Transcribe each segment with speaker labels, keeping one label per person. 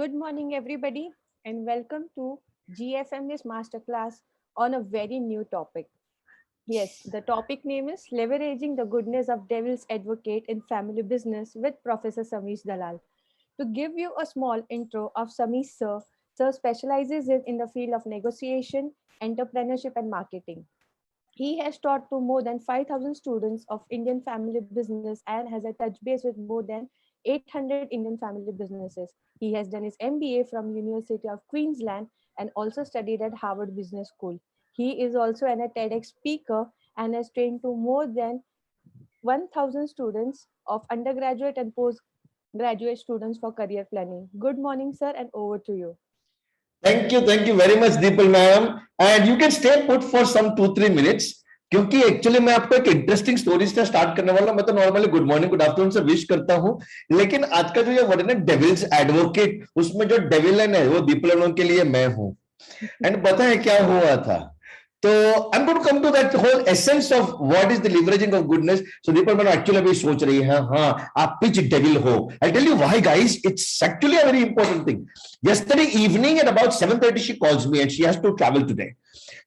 Speaker 1: Good morning, everybody, and welcome to GFM's masterclass on a very new topic. Yes, the topic name is Leveraging the Goodness of Devil's Advocate in Family Business with Professor Samish Dalal. To give you a small intro of Samish Sir, Sir specializes in the field of negotiation, entrepreneurship, and marketing. He has taught to more than 5,000 students of Indian family business and has a touch base with more than 800 Indian family businesses. He has done his MBA from University of Queensland and also studied at Harvard Business School. He is also an TEDx speaker and has trained to more than 1,000 students of undergraduate and postgraduate students for career planning. Good morning, sir, and over to you.
Speaker 2: Thank you very much, Deepal ma'am. And you can stay put for some 2-3 minutes. क्योंकि actually मैं आपको एक interesting story से start करने वाला हूं। मैं तो normally good morning good afternoon से विश करता हूं, लेकिन आज का जो ये वर्ड है ना डेविल्स एडवोकेट, उसमें जो डेविल है वो दीपल के लिए मैं हूं। एंड पता है क्या हुआ था? तो I am going to come to that whole essence of what is the leveraging of goodness. So Deepal madam actually अभी सोच रही है, हाँ आप पिच डेविल हो। I tell you why guys, it's actually a very important thing. Yesterday evening at about 7:30 she calls me and she has to travel today,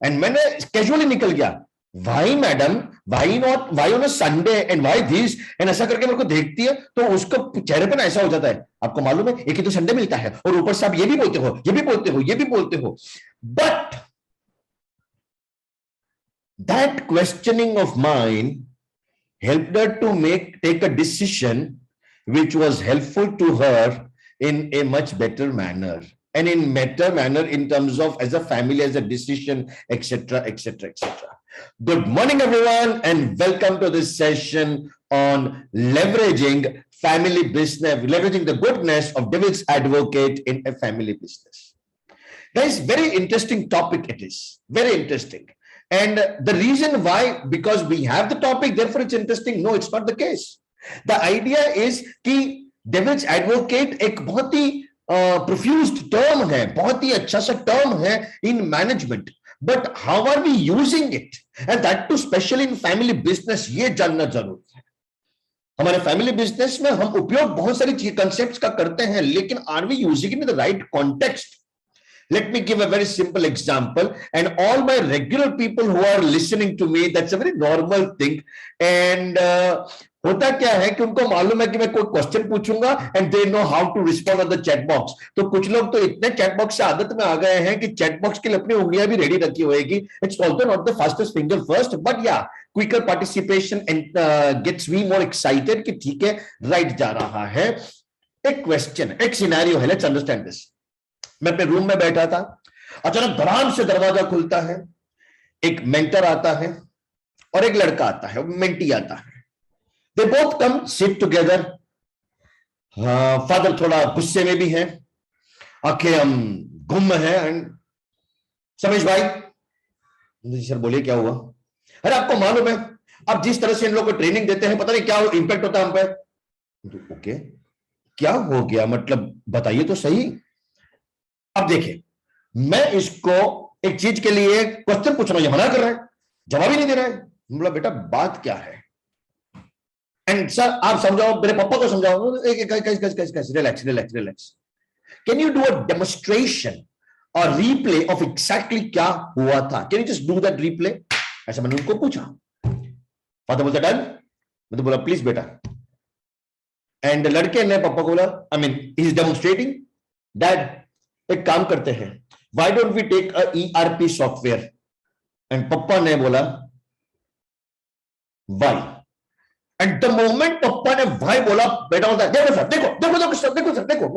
Speaker 2: एंड मैंने casually निकल गया, why madam, why not, why on a Sunday and why this, and ऐसा करके मेरे को देखती है तो उसको चेहरे पे ना ऐसा हो जाता है, आपको मालूम है एक ही तो संडे मिलता है और ऊपर से आप ये भी बोलते हो, ये भी बोलते हो, ये भी बोलते हो। But that questioning of mine helped her to take a decision which was helpful to her in a much better manner, and in better manner in terms of as a family, as a decision, etc, etc, etc. Good morning everyone and welcome to this session on leveraging family business, leveraging the goodness of devil's advocate in a family business. Guys, very interesting topic it is, very interesting. And the reason why, because we have the topic, therefore it's interesting. No, it's not the case. The idea is कि devil's advocate एक बहुत ही profused term है, बहुत ही अच्छा सा term है in management. But how are we using it? And that too specially in family business, ये जानना जरूरी है। हमारे फैमिली बिजनेस में हम उपयोग बहुत सारी कंसेप्ट्स का करते हैं, लेकिन are we using it in the right context? Let me give a very simple example, and all my regular people who are listening to me, that's a very normal thing. And होता क्या है कि उनको मालूम है कि मैं कोई क्वेश्चन पूछूंगा and they know how to respond on the chat box. तो कुछ लोग तो इतने चैट बॉक्स से आदत में आ गए हैं कि चैट बॉक्स के लिए अपनी उंगलियां भी रेडी रखी होगी। It's also not the fastest finger first, but yeah, quicker participation and gets me more excited कि ठीक है, राइट जा रहा है। एक क्वेश्चन, एक सिनेरियो है, let's understand this. मैं अपने रूम में बैठा था, अचानक धड़ाम से दरवाजा खुलता है, एक मेंटर आता है और एक लड़का आता है, मेंटी आता है। They both come sit together. Father थोड़ा गुस्से में भी है, आंखें हम गुम है। एंड समीश भाई, सर बोलिए क्या हुआ? अरे आपको मालूम है अब जिस तरह से इन लोगों को ट्रेनिंग देते हैं, पता नहीं क्या इंपैक्ट होता है हम पे। ओके, क्या हो गया, मतलब बताइए तो सही। अब देखिए, मैं इसको एक चीज के लिए क्वेश्चन पूछ रहा हूं, ये मना कर रहा है, जवाब ही नहीं दे रहा है। बोला बेटा बात क्या है? एंड सर आप समझाओ, मेरे पापा को समझाओ। Relax relax relax. Can you do a demonstration और रीप्ले ऑफ एग्जैक्टली क्या हुआ था? Can you just do that replay? ऐसा मैंने उनको पूछा। फादर बोलता डन। मैं तो बोला प्लीज बेटा। एंड लड़के ने पापा को बोला, I mean he is demonstrating, dad एक काम करते हैं, why don't we take a ERP software? And पप्पा ने बोला वाई। एट द मोमेंट पप्पा ने भाई बोला, बेटा बोलता है देखो सर, देखो देखो देखो सर, देखो सर, देखो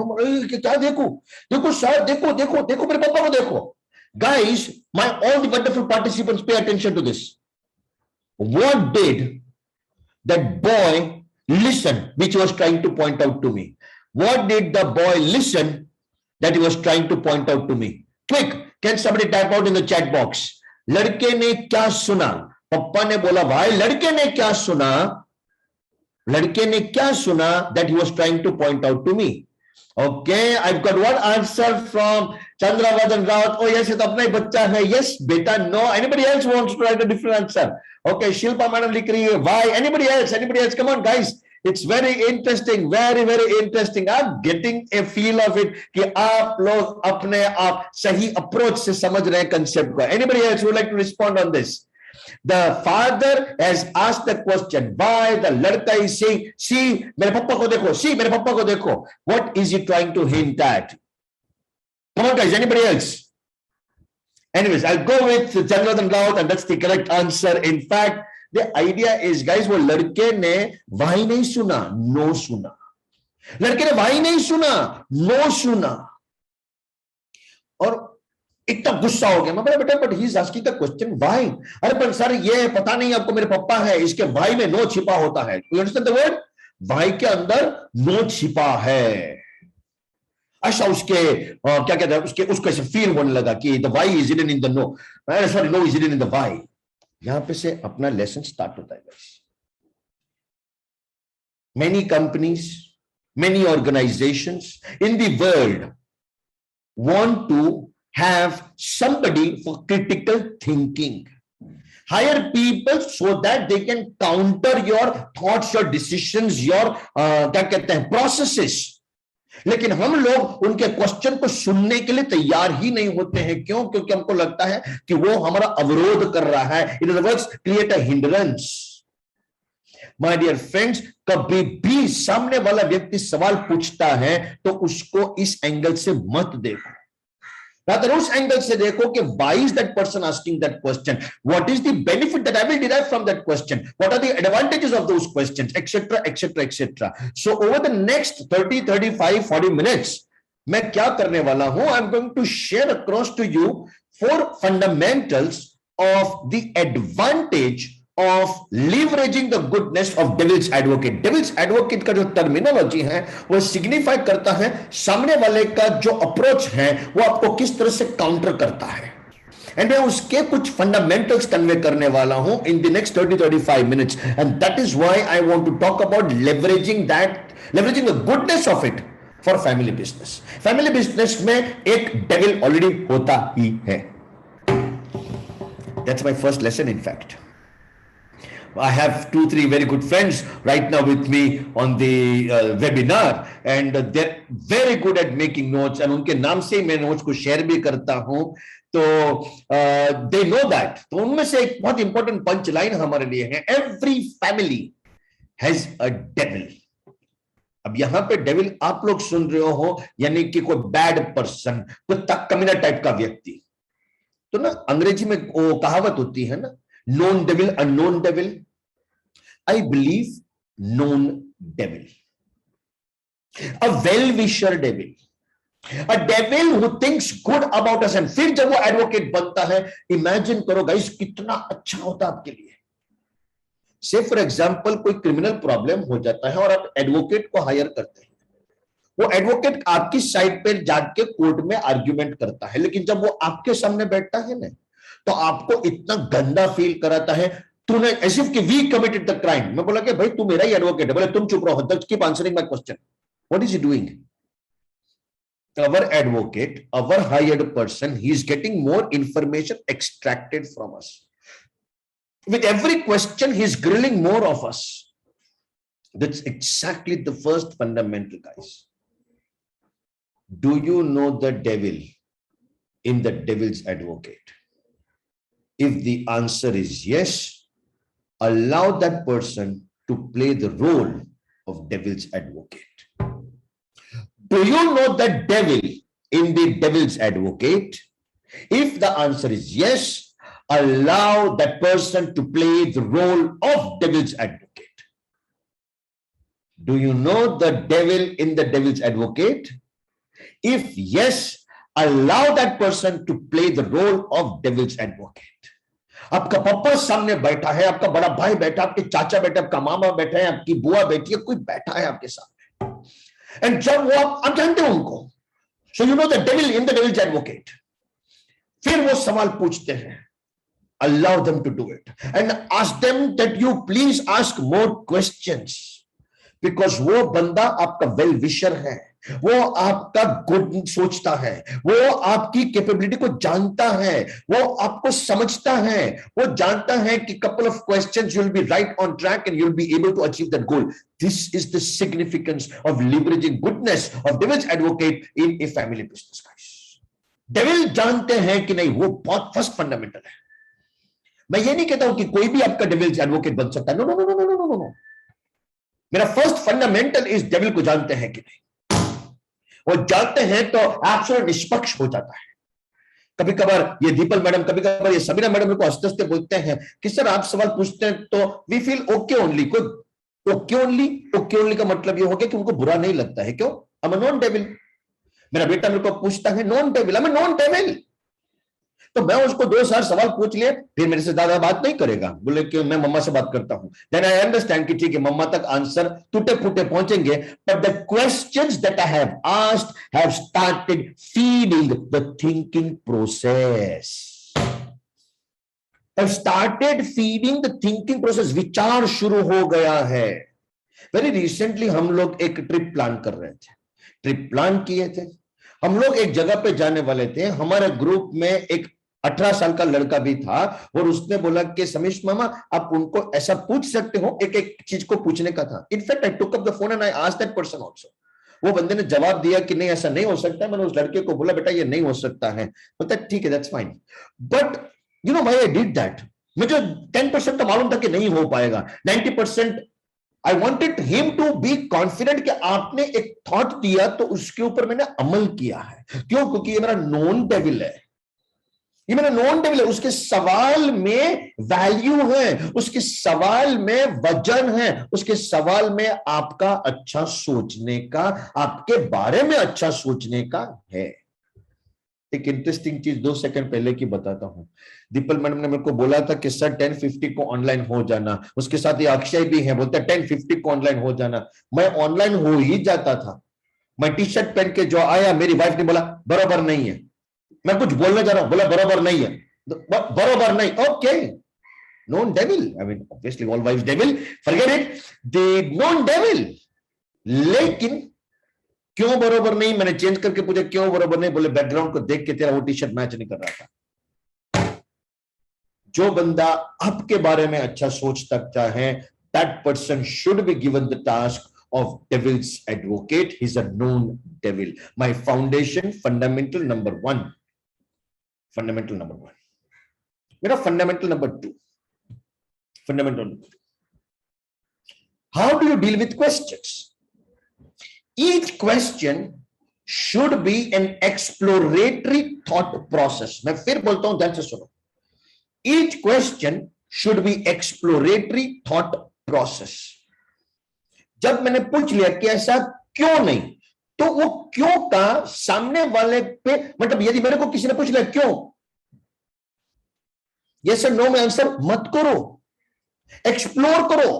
Speaker 2: क्या देखो, देखो सर, देखो देखो देखो मेरे पापा को देखो। Guys, my all the wonderful participants, pay attention to this. What did that boy listen which was trying to point out to me? What did the boy listen that he was trying to point out to me? Quick, can somebody type out in the chat box? लड़के ने क्या सुना? पप्पा ने बोला भाई लड़के ने क्या सुना? लड़के ने क्या सुना that he was trying to point out to me? Okay, I've got one answer from Chandravardhan Rawat. Oh yes, ये तो अपना ही बच्चा है। Yes बेटा, no. Anybody else wants to write a different answer? Okay, Shilpa madam लिख रही है why? Anybody else? Anybody else? Come on guys, It's very interesting, very very interesting. I'm getting a feel of it कि आप लोग अपने आप सही approach से समझ रहे हैं कंसेप्ट को. Anybody else would like to respond on this? The father has asked the question why. The ladka is saying, see mere papa ko dekho, see mere papa ko dekho. What is he trying to hint at? Come on guys, anybody else? Anyways, I'll go with Janardhan Raut, and that's the correct answer. In fact, the idea is, guys, वो लड़के ने Y नहीं सुना, no सुना. लड़के ने Y नहीं सुना, नो सुना, और इतना गुस्सा हो गया. मैं बोला बेटा, but he is asking the question why. अरे पर सर ये पता नहीं आपको मेरे पापा है, इसके व्हाई में नो छिपा होता है. You understand the word? Why के अंदर नो छिपा है. अच्छा, उसके क्या कहते हैं, उसके उसको ऐसे फील होने लगा कि the why is hidden in the no, sorry no is hidden in the why. यहां पे से अपना लेसन स्टार्ट होता है. Many companies, many organizations in the world want to have somebody for critical thinking. Hire people so that they can counter your thoughts, your decisions, your क्या कहते हैं processes. लेकिन हम लोग उनके क्वेश्चन को सुनने के लिए तैयार ही नहीं होते हैं. क्यों? क्योंकि हमको लगता है कि वो हमारा अवरोध कर रहा है. In other words, create a hindrance. My dear friends, कभी भी सामने वाला व्यक्ति सवाल पूछता है तो उसको इस एंगल से मत देखो. Rather, उस एंगल से देखो कि why is that person asking that question? What is the benefit that I will derive from that question? What are the advantages of those questions? Etc. etc. etc. So over the next 30, 35, 40 minutes, मैं क्या करने वाला हूं? I'm going to share across to you 4 fundamentals of the advantage of leveraging the goodness of devil's advocate. Devil's advocate का जो terminology है वो signify करता है सामने वाले का जो अप्रोच है वो आपको किस तरह से काउंटर करता है. एंड मैं उसके कुछ फंडामेंटल्स कन्वे करने वाला हूं in the next 30-35 minutes. And that is why I want to talk about leveraging the goodness of it for family business. Family business में एक डेविल ऑलरेडी होता ही है. That's my first lesson, in fact. I have 2-3 very good friends right now with me on the webinar, and they're very good at making notes, and उनके नाम से मैं notes को share भी करता हूं. तो they know that. तो उनमें से एक बहुत इंपॉर्टेंट पंच लाइन हमारे लिए है, every family has a devil. अब यहां पे डेविल आप लोग सुन रहे हो, यानी कि कोई बैड पर्सन, कोई कमीना टाइप का व्यक्ति. तो ना अंग्रेजी में वो कहावत होती है ना, known devil, unknown devil. I believe known devil, a well-wisher devil, a devil who thinks good about us. And फिर जब वो एडवोकेट बनता है, इमेजिन करो गाइस कितना अच्छा होता आपके लिए. से फॉर एग्जांपल कोई क्रिमिनल प्रॉब्लम हो जाता है और आप एडवोकेट को हायर करते हैं. वो एडवोकेट आपकी साइड पे जाके कोर्ट में आर्ग्यूमेंट करता है, लेकिन जब वो आपके सामने बैठता है ना, तो आपको इतना गंदा फील कराता है, तूने एज इफ कि वी कमिटेड द क्राइम. मैं बोला कि भाई तू मेरा ही एडवोकेट है. बोले तुम चुप रहो, just keep answering my question. What is he doing? Our advocate, our hired person, he is getting more information extracted from us. With every question, he is grilling more of us. That's exactly the first fundamental, guys. Do you know the devil in the devil's advocate? If the answer is yes, allow that person to play the role of devil's advocate. Do you know the devil in the devil's advocate? If the answer is yes, allow that person to play the role of devil's advocate. Do you know the devil in the devil's advocate? If yes, allow that person to play the role of devil's advocate. आपका पापा सामने बैठा है, आपका बड़ा भाई बैठा, आपके चाचा बैठा, आपका मामा बैठा है, आपकी बुआ बैठी है, कोई बैठा है आपके सामने. एंड जब वो आप जानते हो उनको, so you know the devil in the devil's advocate. फिर वो सवाल पूछते हैं, allow them to do it and ask them that you please ask more questions, because वो बंदा आपका वेल विशर है, वो आपका गुड सोचता है, वो आपकी कैपेबिलिटी को जानता है, वो आपको समझता है, वो जानता है कि couple of questions you will be right on track and you will be able to achieve that goal. This is the significance of leveraging goodness of devil's advocate in a family business. Guys, devil जानते हैं कि नहीं, वो बहुत first fundamental है. मैं ये नहीं कहता हूं कि कोई भी आपका डेविल्स एडवोकेट बन सकता है. No no no no no no no. मेरा फर्स्ट फंडामेंटल इस डेविल को जानते हैं कि नहीं. वो जानते हैं तो एब्सोल्यूट निष्पक्ष हो जाता है. कभी कभार ये दीपल मैडम, कभी कभार ये सबीना मैडम को हंसते हंसते बोलते हैं कि सर आप सवाल पूछते हैं तो वी फील ओके ओनली. कोई ओके ओनली, ओके ओनली का मतलब ये हो गया कि उनको बुरा नहीं लगता है. क्यों? I am non devil. मेरा बेटा मेरे को पूछता है non devil, I am non devil. तो मैं उसको 2 सवाल पूछ लिए, फिर मेरे से ज्यादा बात नहीं करेगा, बोले कि मैं मम्मा से बात करता हूं. देन आई अंडरस्टैंड कि ठीक है, मम्मा तक आंसर टूटे फूटे पहुंचेंगे. But the questions that I have asked have started feeding the thinking process. Have started feeding the thinking process. विचार शुरू हो गया है. वेरी रिसेंटली हम लोग एक ट्रिप प्लान कर रहे थे. ट्रिप प्लान किए थे हम लोग, एक जगह पे जाने वाले थे. हमारे ग्रुप में एक 18 साल का लड़का भी था और उसने बोला कि समीश मामा आप उनको ऐसा पूछ सकते हो. एक एक चीज को पूछने का था. In fact I took up the phone and I asked that person also. वो बंदे ने जवाब दिया कि नहीं ऐसा नहीं हो सकता. मैंने उस लड़के को बोला बेटा ये नहीं हो सकता है. बोलता ठीक है that's fine. But you know why I did that. मुझे 10% तो मालूम था कि नहीं हो पाएगा. 90% I wanted him to be confident कि आपने एक थॉट दिया तो उसके ऊपर मैंने अमल किया है. क्यों? क्योंकि ये मेरा नॉन डेविल है. ये मेरा नॉन डेविल है. उसके सवाल में वैल्यू है, उसके सवाल में वजन है, उसके सवाल में आपका अच्छा सोचने का, आपके बारे में अच्छा सोचने का है. एक इंटरेस्टिंग चीज 2 सेकंड पहले की बताता हूं. दीपल मैडम ने मेरे को बोला था कि सर 10:50 को ऑनलाइन हो जाना. उसके साथ ये अक्षय भी है, बोलता है 10:50 को ऑनलाइन हो जाना. मैं ऑनलाइन हो ही जाता था. मैं टी शर्ट पहन के जो आया, मेरी वाइफ ने बोला बराबर नहीं है. मैं कुछ बोलने जा रहा हूं, बोला बराबर नहीं है. बराबर नहीं. Okay, non devil. I mean obviously all wifes devil, forget it. The non devil. लेकिन क्यों बराबर नहीं, मैंने चेंज करके पूछा क्यों बराबर नहीं. बोले बैकग्राउंड को देख के तेरा वो टी शर्ट मैच नहीं कर रहा था. जो बंदा आपके बारे में अच्छा सोच सकता है, that person should be given the task of devil's advocate. He's a known devil. My foundation, fundamental number 1. Fundamental number 1. Mera fundamental number 2. Fundamental number 2. How do you deal with questions? Each question should be an exploratory thought process. मैं फिर बोलता हूं, ध्यान से सुनो. Each question should be exploratory thought process. जब मैंने पूछ लिया कि ऐसा क्यों नहीं, तो वो क्यों का सामने वाले पे, मतलब यदि मेरे को किसी ने पूछ लिया क्यों, यस और नो में आंसर मत करो, एक्सप्लोर करो.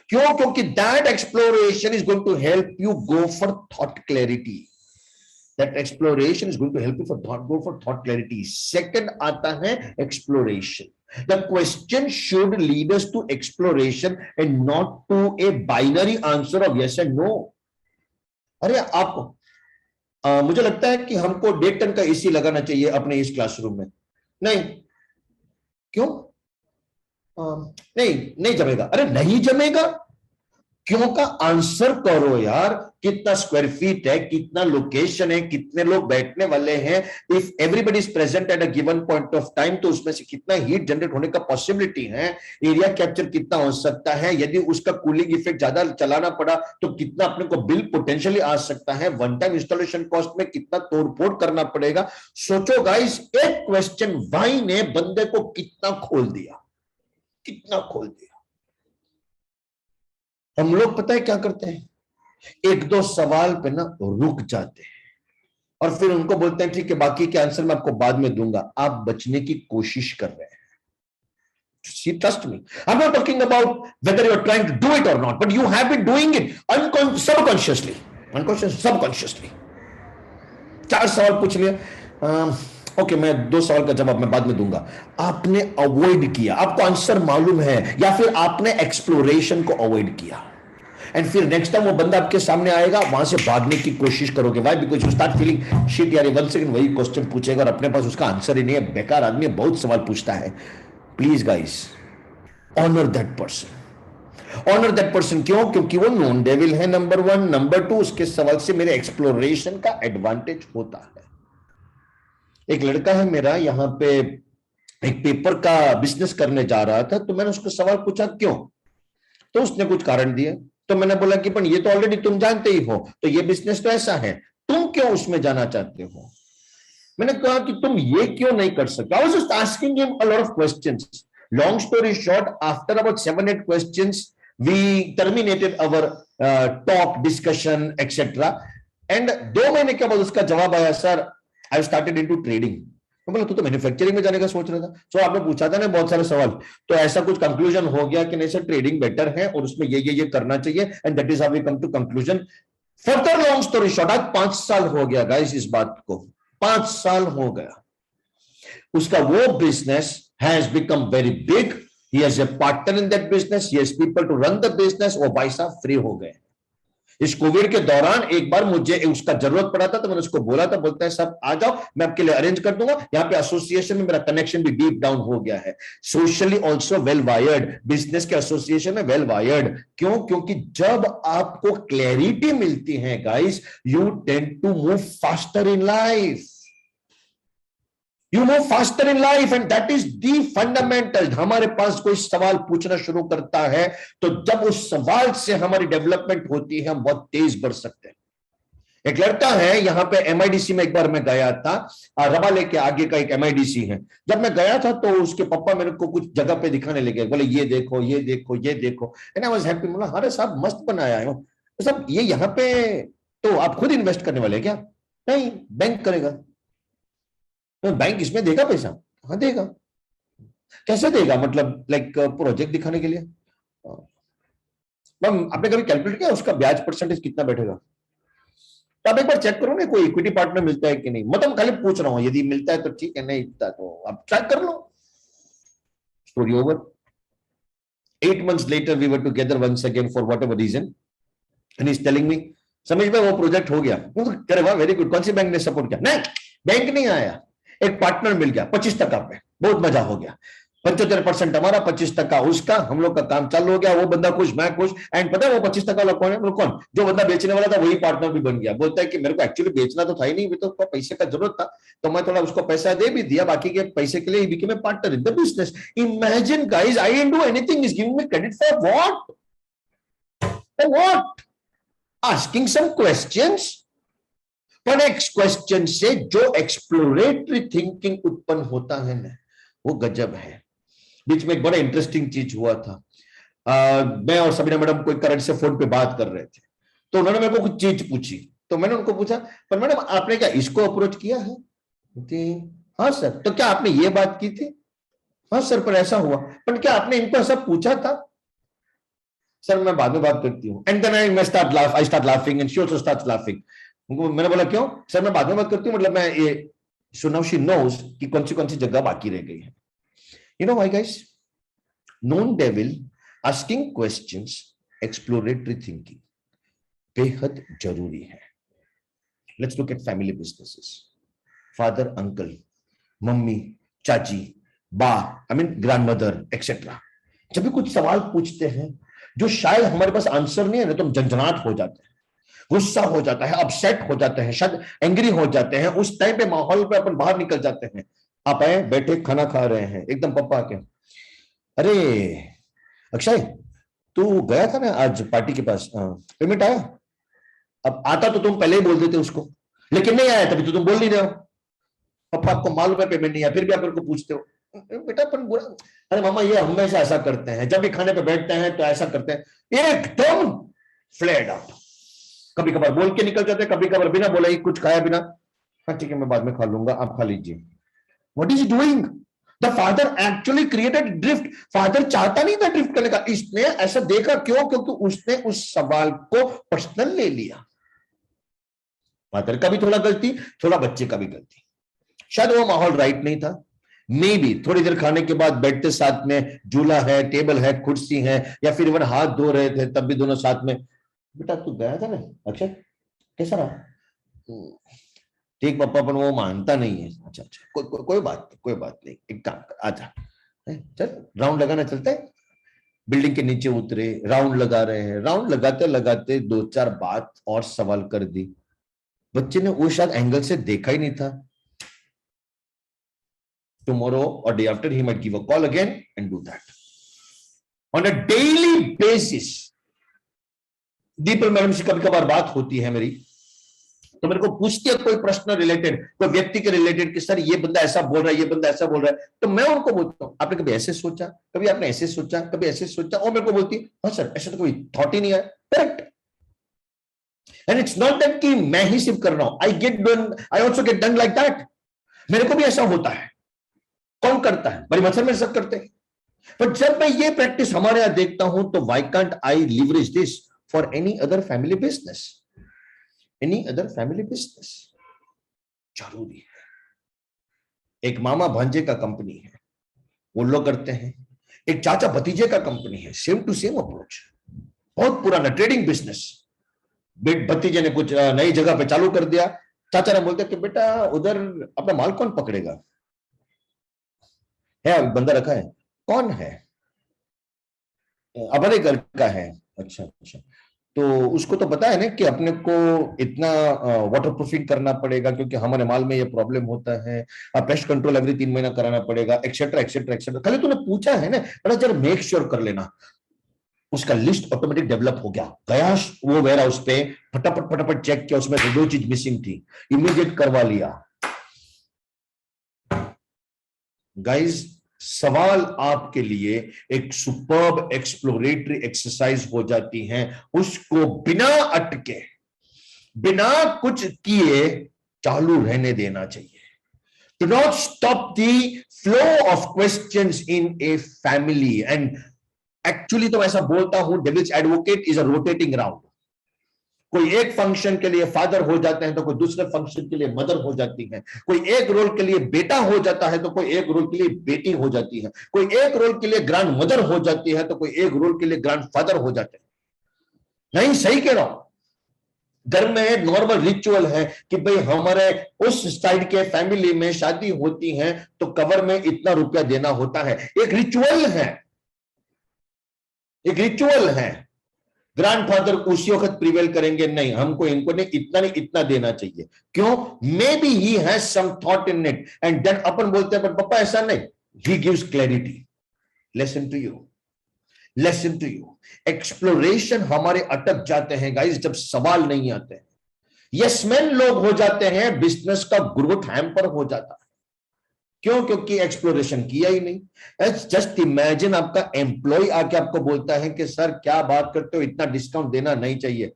Speaker 2: क्यों? क्योंकि that exploration is going to help you go for thought clarity. That exploration is going to help you go for thought clarity. Second आता है exploration. The question should lead us to exploration and not to a binary answer of yes and no. अरे आप मुझे लगता है कि हमको 1.5 ton का एसी लगाना चाहिए अपने इस क्लासरूम में. नहीं. क्यों? नहीं जमेगा. अरे नहीं जमेगा. क्यों का आंसर करो यार. कितना स्क्वायर फीट है, कितना लोकेशन है, कितने लोग बैठने वाले हैं, if everybody is present at a given point of time तो उसमें से कितना हीट जनरेट होने का पॉसिबिलिटी है, एरिया कैप्चर कितना हो सकता है, यदि उसका कूलिंग इफेक्ट ज्यादा चलाना पड़ा तो कितना अपने को बिल पोटेंशियली आ सकता है, वन टाइम इंस्टॉलेशन कॉस्ट में कितना तोड़फोड़ करना पड़ेगा. सोचो गाइस, एक क्वेश्चन वाई ने बंदे को कितना खोल दिया, कितना खोल दिया. हम लोग पता है क्या करते हैं, 1-2 सवाल पे ना रुक जाते हैं और फिर उनको बोलते हैं ठीक है बाकी के आंसर मैं आपको बाद में दूंगा. आप बचने की कोशिश कर रहे हैं. See, trust me, I'm not talking about whether you're trying to do it or not, but you have been doing it subconsciously. Subconsciously. 4 सवाल पूछ लिए, ओके मैं 2 सवाल का जवाब मैं बाद में दूंगा. आपने अवॉइड किया, आपको आंसर मालूम है, या फिर आपने एक्सप्लोरेशन को अवॉइड किया. एंड फिर नेक्स्ट टाइम वो बंदा आपके सामने आएगा, वहां से भागने की कोशिश करोगे। Why? Because you start feeling shit यार, 1 सेकंड वही क्वेश्चन पूछेगा और अपने पास उसका आंसर ही नहीं है, बेकार आदमी है, बहुत सवाल पूछता है। Please guys, honour that person, honour that person. क्यों? क्योंकि वो नॉन डेविल है, नंबर 1। नंबर 2, उसके सवाल से मेरे एक्सप्लोरेशन का एडवांटेज होता है। एक लड़का है मेरा, यहां पे एक पेपर का बिजनेस करने जा रहा था, तो मैंने उसको सवाल पूछा क्यों, तो उसने कुछ कारण दिया। तो मैंने बोला कि पण ये तो ऑलरेडी तुम जानते ही हो, तो ये बिजनेस तो ऐसा है, तुम क्यों उसमें जाना चाहते हो? मैंने कहा कि तुम ये क्यों नहीं कर सकते। I was just asking him a lot of questions. Long story short, after about 7-8 questions we terminated our talk, discussion etcetera. And 2 महीने के बाद उसका जवाब आया, sir I started into trading. मैं बोला, तू तो मैन्युफैक्चरिंग में जाने का सोच रहा था। सो आपने पूछा था ना बहुत सारे सवाल, तो ऐसा कुछ कंक्लूजन हो गया कि नहीं सर, ट्रेडिंग बेटर है और उसमें ये करना चाहिए, and that is how we come to conclusion. Further long story short, आज 5 साल हो गया गाइस इस बात को, 5 साल हो गया। उसका वो business has become very big, he has a partner in that business, he has people to run the business. वो भाई साहब फ्री हो गए। इस कोविड के दौरान एक बार मुझे उसका जरूरत पड़ा था, तो मैंने उसको बोला था, बोलता है सब आ जाओ, मैं आपके लिए अरेंज कर दूंगा। यहाँ पे एसोसिएशन में मेरा कनेक्शन भी डीप डाउन हो गया है, socially also well wired, business के एसोसिएशन में वेल वायर्ड। क्यों? क्योंकि जब आपको क्लैरिटी मिलती है guys, you tend to move faster in life, you move faster in life, and that is the fundamental. हमारे पास कोई सवाल पूछना शुरू करता है, तो जब उस सवाल से हमारी डेवलपमेंट होती है, हम बहुत तेज बढ़ सकते हैं। एक लड़का है यहां पे MIDC में, एक बार मैं गया था, रबाले के आगे का एक MIDC है। जब मैं गया था तो उसके पापा मेरे को कुछ जगह पे दिखाने लगे, बोले ये देखो ये देखो ये देखो, एंड आई वाज हैप्पी। बोला अरे साहब मस्त बनाया है सब, ये यहाँ पे तो आप खुद इन्वेस्ट करने वाले क्या? नहीं, बैंक करेगा। तो बैंक इसमें देगा पैसा? हाँ देगा। कैसे देगा? मतलब लाइक प्रोजेक्ट दिखाने के लिए। मैम आपने कभी कैलकुलेट किया उसका ब्याज परसेंटेज कितना बैठेगा? तो आप एक बार चेक करो ना, कोई इक्विटी पार्टनर मिलता है कि नहीं। मतलब खाली पूछ रहा हूं, यदि मिलता है तो ठीक है, नहीं मिलता तो आप चेक कर लो। Story over. 8 months later we were together once again for whatever reason, and he's telling me, समझ में वो प्रोजेक्ट हो गया। अरे वाह वेरी गुड, कौन सी बैंक ने सपोर्ट किया? नहीं, बैंक नहीं आया, एक पार्टनर मिल गया 25% पे, बहुत मजा हो गया। 75% हमारा, 25% उसका, हम लोग का काम चालू हो गया। वो बंदा खुश, मैं खुश। एंड पता है वो 25% वाला कौन है? कौन? जो बंदा बेचने वाला था वही पार्टनर भी बन गया। बोलता है कि मेरे को एक्चुअली बेचना तो था ही नहीं, तो पैसे का जरूरत था, तो मैं थोड़ा उसको पैसा दे भी दिया, बाकी के पैसे के लिए he became a partner in the business. Imagine guys, I didn't do anything, is giving me credit for what? For what? Asking some questions. पर नेक्स्ट क्वेश्चन से जो एक्सप्लोरेटरी थिंकिंग उत्पन्न होता है ना, वो गजब है। बीच में एक बड़ा इंटरेस्टिंग चीज हुआ था। मैं और सबीना मैडम कोई करंट से फोन पे बात कर रहे थे, तो उन्होंने मेरे को कुछ चीज पूछी, तो मैंने उनको पूछा, पर मैडम आपने क्या इसको अप्रोच किया है? हाँ सर। तो क्या आपने ये बात की थी? हाँ सर, पर ऐसा हुआ। पर क्या आपने इनको ऐसा पूछा था? सर मैं बाद में बात करती हूँ। And then I start laughing and she also starts laughing. मैंने बोला क्यों? सर मैं बाद में बात करती हूँ, मतलब मैं ये, सो नाउ शी नोज कि कौन सी जगह बाकी रह गई है। You know why guys? Known devil, asking questions, exploratory thinking बेहद जरूरी है। Let's look at family businesses. Father, uncle, mummy, चाची, बा, I mean grandmother, etc. जब भी कुछ सवाल पूछते हैं जो शायद हमारे पास आंसर नहीं है ना, तो हम झंझनाट हो जाते हैं, गुस्सा हो जाता है, अपसेट हो जाते हैं, शायद एंग्री हो जाते हैं। उस टाइम पे माहौल पे अपन बाहर निकल जाते हैं। आप आए, बैठे, खाना खा रहे हैं, एकदम पप्पा के, अरे अक्षय तू गया था ना आज पार्टी के पास, पेमेंट आया? अब आता तो तुम पहले ही बोल देते उसको, लेकिन नहीं आया, तभी तो तुम बोल नहीं रहे हो। पापा आपको मालूम है पेमेंट नहीं आया, फिर भी आप मेरे को पूछते हो। बेटा अपन बुरा, अरे मामा ये हमेशा ऐसा करते हैं, जब भी खाने पे बैठते हैं तो ऐसा करते हैं, एकदम फ्लेड आउट। कभी कभार बोल के निकल जाते हैं, कभी कभार बिना बोला ही कुछ खाया बिना, हाँ ठीक है मैं बाद में खा लूंगा, आप खा लीजिए। What is he doing? The father actually created drift. Father चाहता नहीं था ड्रिफ्ट करने का, इसने ऐसा देखा। क्यों? क्योंकि उसने उस सवाल को पर्सनल ले लिया। फादर का भी थोड़ा गलती, थोड़ा बच्चे का भी गलती। शायद वो माहौल राइट नहीं था। मे बी थोड़ी देर खाने के बाद बैठते साथ में, झूला है, टेबल है, कुर्सी है, या फिर वन हाथ धो रहे थे तब भी दोनों साथ में, बेटा तू गया था ना अक्षय, कैसा रहा? ठीक पापा, पर वो मानता नहीं है। अच्छा अच्छा, कोई बात नहीं, कोई बात नहीं, एक काम कर, आजा चल राउंड लगाना चलता है। बिल्डिंग के नीचे उतरे, राउंड लगा रहे हैं, राउंड लगाते लगाते दो चार बात और सवाल कर दी। बच्चे ने वो शायद एंगल से देखा ही नहीं था। टुमारो और day after he might give a call again and do that on a daily basis. The people madam से कभी कभार बात होती है मेरी, तो मेरे को पूछती है कोई प्रश्न रिलेटेड, कोई व्यक्ति के रिलेटेड कि सर ये बंदा ऐसा बोल रहा है, ये बंदा ऐसा बोल रहा है, तो मैं उनको बोलता हूं आपने कभी ऐसे सोचा, कभी आपने ऐसे सोचा, कभी ऐसे सोचा, और मेरे को बोलती है हाँ सर ऐसा तो कोई थॉट ही नहीं आया। Correct. And it's not that कि मैं ही सिर्फ कर रहा हूं, I also get done like that. मेरे को भी ऐसा होता है। कौन करता है? बड़ी मच्छर में सब करते हैं। पर जब मैं ये प्रैक्टिस हमारे यहां देखता हूं तो why can't I leverage this for any other family business, any other family business. जरूरी है। एक मामा भांजे का कंपनी है, वो लोग करते हैं। एक चाचा भतीजे का कंपनी है, सेम टू सेम अप्रोच, बहुत पुराना ट्रेडिंग बिजनेस। भतीजे ने कुछ नई जगह पे चालू कर दिया, चाचा ने बोलते कि बेटा उधर अपना माल कौन पकड़ेगा? है बंदा रखा है। कौन है? अपने घर का है। अच्छा अच्छा, तो उसको तो पता है ना कि अपने को इतना वाटर प्रूफिंग करना पड़ेगा क्योंकि हमारे माल में ये प्रॉब्लम होता है, पेस्ट कंट्रोल एवरी 3 महीना कराना पड़ेगा, एक्सेट्रा एक्सेट्रा एक्सेट्रा। खाली तूने पूछा है ना, बड़ा जरा मेक श्योर कर लेना। उसका लिस्ट ऑटोमेटिक डेवलप हो गया। गया वो वेयर हाउस पे, फटाफट फटाफट चेक किया, उसमें से 2 चीज मिसिंग थी, इमीडिएट करवा लिया। गाइस, सवाल आपके लिए एक सुपर्ब एक्सप्लोरेटरी एक्सरसाइज हो जाती हैं। उसको बिना अटके, बिना कुछ किए चालू रहने देना चाहिए। Do not stop the flow of questions in a family. And actually तो मैं ऐसा बोलता हूं, devil's advocate is a rotating round. कोई एक फंक्शन के लिए फादर हो जाते हैं तो कोई दूसरे फंक्शन के लिए मदर हो जाती है। कोई एक रोल के लिए बेटा हो जाता है तो कोई एक रोल के लिए बेटी हो जाती है। कोई एक रोल के लिए ग्रैंड मदर हो जाती है तो कोई एक रोल के लिए ग्रैंड फादर हो जाते हैं। नहीं, सही कह रहा हूं। घर में एक नॉर्मल रिचुअल है कि भाई हमारे उस साइड के फैमिली में शादी होती है तो कवर में इतना रुपया देना होता है। एक रिचुअल है, एक रिचुअल है। ग्रैंडफादर उसी वक्त प्रिवेल करेंगे, नहीं हमको इनको नहीं इतना नहीं इतना देना चाहिए। क्यों? Maybe he has some thought in it and then अपन बोलते हैं पर पापा ऐसा नहीं। He gives clarity. Listen to you, listen to you. Exploration हमारे अटक जाते हैं गाइस जब सवाल नहीं आते हैं। यसमैन लोग हो जाते हैं, बिजनेस का ग्रोथ हैम्पर हो जाता है। क्यों? क्योंकि एक्सप्लोरेशन किया ही नहीं। जस्ट इमेजिन आपका एम्प्लॉय आके आपको बोलता है कि सर क्या बात करते हो, इतना डिस्काउंट देना नहीं चाहिए।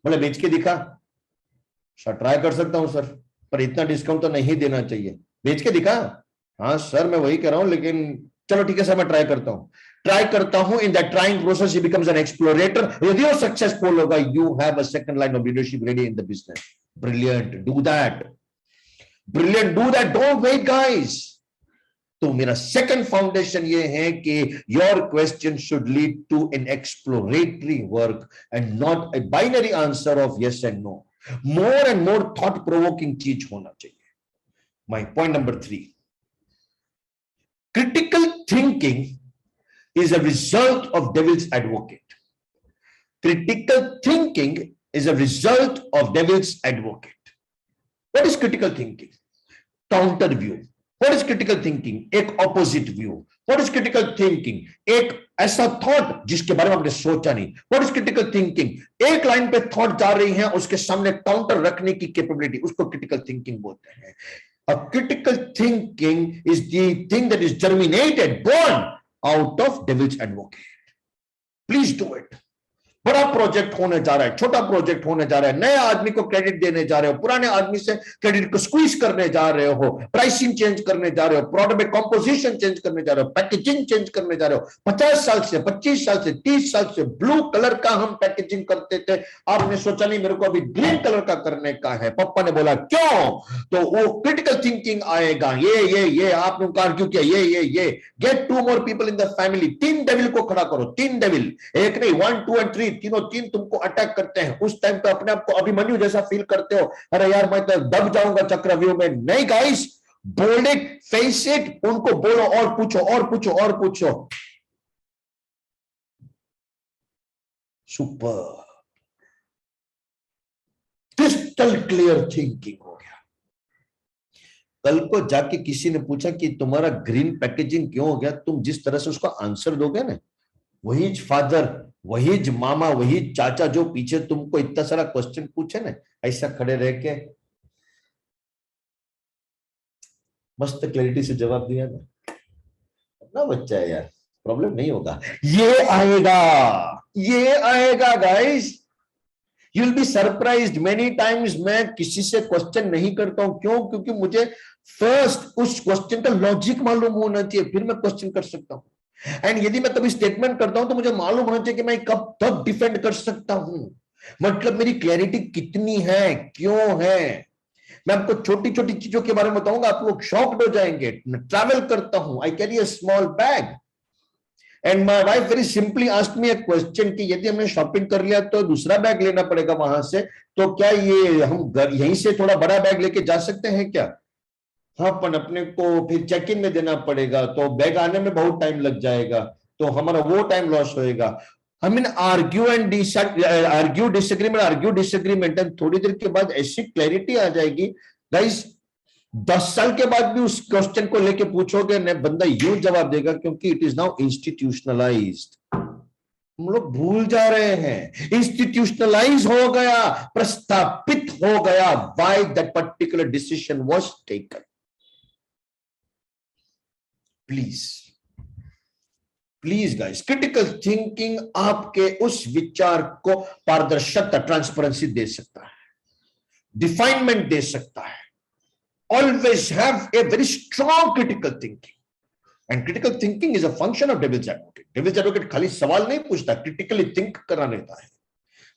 Speaker 2: बोले बेच के दिखा। सर ट्राई कर सकता हूं सर, पर इतना डिस्काउंट तो नहीं देना चाहिए। बेच के दिखा। हाँ सर मैं वही कह रहा हूं, लेकिन चलो ठीक है सर मैं ट्राई करता हूं। ट्राई करता हूं, in that trying process he becomes an explorator. यदि वो सक्सेसफुल होगा, you have a second line of leadership ready in the business. Brilliant, do that, brilliant, do that, don't wait guys. तो मेरा second foundation ये है कि your question should lead to an exploratory work and not a binary answer of yes and no. More and more thought provoking चीज होना चाहिए। My point number 3, critical thinking is a result of devil's advocate. Critical thinking is a result of devil's advocate. What is critical thinking? Counter view. What is critical thinking? एक opposite view. What is critical thinking? एक ऐसा thought जिसके बारे में आपने सोचा नहीं। What is critical thinking? एक लाइन पे थॉट जा रही है, उसके सामने काउंटर रखने की कैपेबिलिटी, उसको critical thinking बोलते हैं। A critical thinking is the thing that is germinated, born out of devil's advocate. Please do it. बड़ा प्रोजेक्ट होने जा रहा है, छोटा प्रोजेक्ट होने जा रहा है, नए आदमी को क्रेडिट देने जा रहे हो, पुराने आदमी से क्रेडिट को स्क्वीज करने जा रहे हो, प्राइसिंग चेंज करने जा रहे हो, प्रोडक्ट में कंपोजिशन चेंज करने जा रहे हो, पैकेजिंग चेंज करने जा रहे हो। 50 साल से 25 साल से 30 साल से ब्लू कलर का हम पैकेजिंग करते थे, आपने सोचा नहीं मेरे को अभी ग्रीन कलर का करने का है। पापा ने बोला क्यों? तो वो क्रिटिकल थिंकिंग आएगा। ये आपने आर्ग्यू किया, ये get 2 more people in the family। 3 devil को खड़ा करो, 3 डेविल, एक नहीं, 1 2 and 3, तीनों तीन तुमको अटैक करते हैं, उस टाइम पे अपने आप को अभिमन्यु जैसा फील करते हो, अरे यार मैं तो दब जाऊंगा चक्रव्यूह में। नहीं guys, bold it, face it, उनको बोलो और पूछो और पूछो और पूछो। सुपर, क्रिस्टल क्लियर थिंकिंग हो गया। कल को जाके किसी ने पूछा कि तुम्हारा ग्रीन पैकेजिंग क्यों हो गया, तुम जिस तरह से उसका आंसर दोगे ना, वही फादर, वही मामा, वही चाचा जो पीछे तुमको इतना सारा क्वेश्चन पूछे ना, ऐसा खड़े रह के मस्त क्लैरिटी से जवाब दिया ना, अपना बच्चा है यार, प्रॉब्लम नहीं होगा। ये आएगा guys, you will be surprised. Many times मैं किसी से क्वेश्चन नहीं करता हूं, क्यों? क्योंकि मुझे फर्स्ट उस क्वेश्चन का लॉजिक मालूम होना चाहिए, फिर मैं क्वेश्चन कर सकता हूं। एंड यदि मैं कभी स्टेटमेंट करता हूं तो मुझे मालूम होना चाहिए कि मैं कब तक डिफेंड कर सकता हूं, मतलब मेरी क्लैरिटी कितनी है, क्यों है। मैं आपको छोटी छोटी चीजों के बारे में बताऊंगा, आप लोग शॉक्ड हो जाएंगे। मैं ट्रैवल करता हूं, I carry a small bag, and my wife very simply asked me a question कि यदि हमने शॉपिंग कर लिया तो दूसरा बैग लेना पड़ेगा वहां से, तो क्या ये हम घर यहीं से थोड़ा बड़ा बैग लेके जा सकते हैं क्या? हाँ, पर अपने को फिर चेक इन में देना पड़ेगा, तो बैग आने में बहुत टाइम लग जाएगा, तो हमारा वो टाइम लॉस होएगा। I mean argue disagreement, and थोड़ी देर के बाद ऐसी क्लैरिटी आ जाएगी गाइस, 10 साल के बाद भी उस क्वेश्चन को लेके पूछोगे न, बंदा यूं जवाब देगा, क्योंकि इट इज नाउ इंस्टीट्यूशनलाइज्ड। हम लोग भूल जा रहे हैं, इंस्टीट्यूशनलाइज हो गया, प्रस्थापित हो गया, why that particular decision was taken. Please please guys, critical thinking आपके उस विचार को पारदर्शिता, ट्रांसपेरेंसी दे सकता है, डिफाइनमेंट दे सकता है। Always have a very strong critical thinking, and critical thinking is a function of devil's advocate. Devil's advocate खाली सवाल नहीं पूछता, क्रिटिकली थिंक करा लेता है।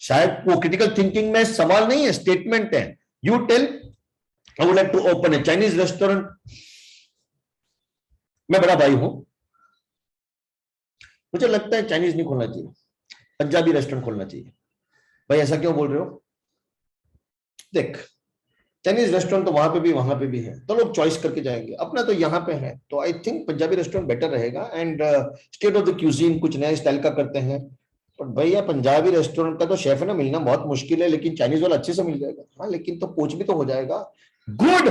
Speaker 2: शायद वो क्रिटिकल थिंकिंग में सवाल नहीं है, स्टेटमेंट है। You tell I would like to open a Chinese restaurant, मैं बड़ा भाई हूं, मुझे लगता है चाइनीज नहीं खोलना चाहिए, पंजाबी रेस्टोरेंट खोलना चाहिए। भाई ऐसा क्यों बोल रहे हो? देख, चाइनीज रेस्टोरेंट तो वहां पे भी है, तो लोग चॉइस करके जाएंगे, अपना तो यहाँ पे है, तो I think Punjabi restaurant better रहेगा। And state of the cuisine कुछ नए स्टाइल का करते हैं। पर भैया पंजाबी रेस्टोरेंट का तो शेफ है ना मिलना बहुत मुश्किल है, लेकिन चाइनीज वाला अच्छे से मिल जाएगा। हाँ, लेकिन तो पोच भी तो हो जाएगा। गुड,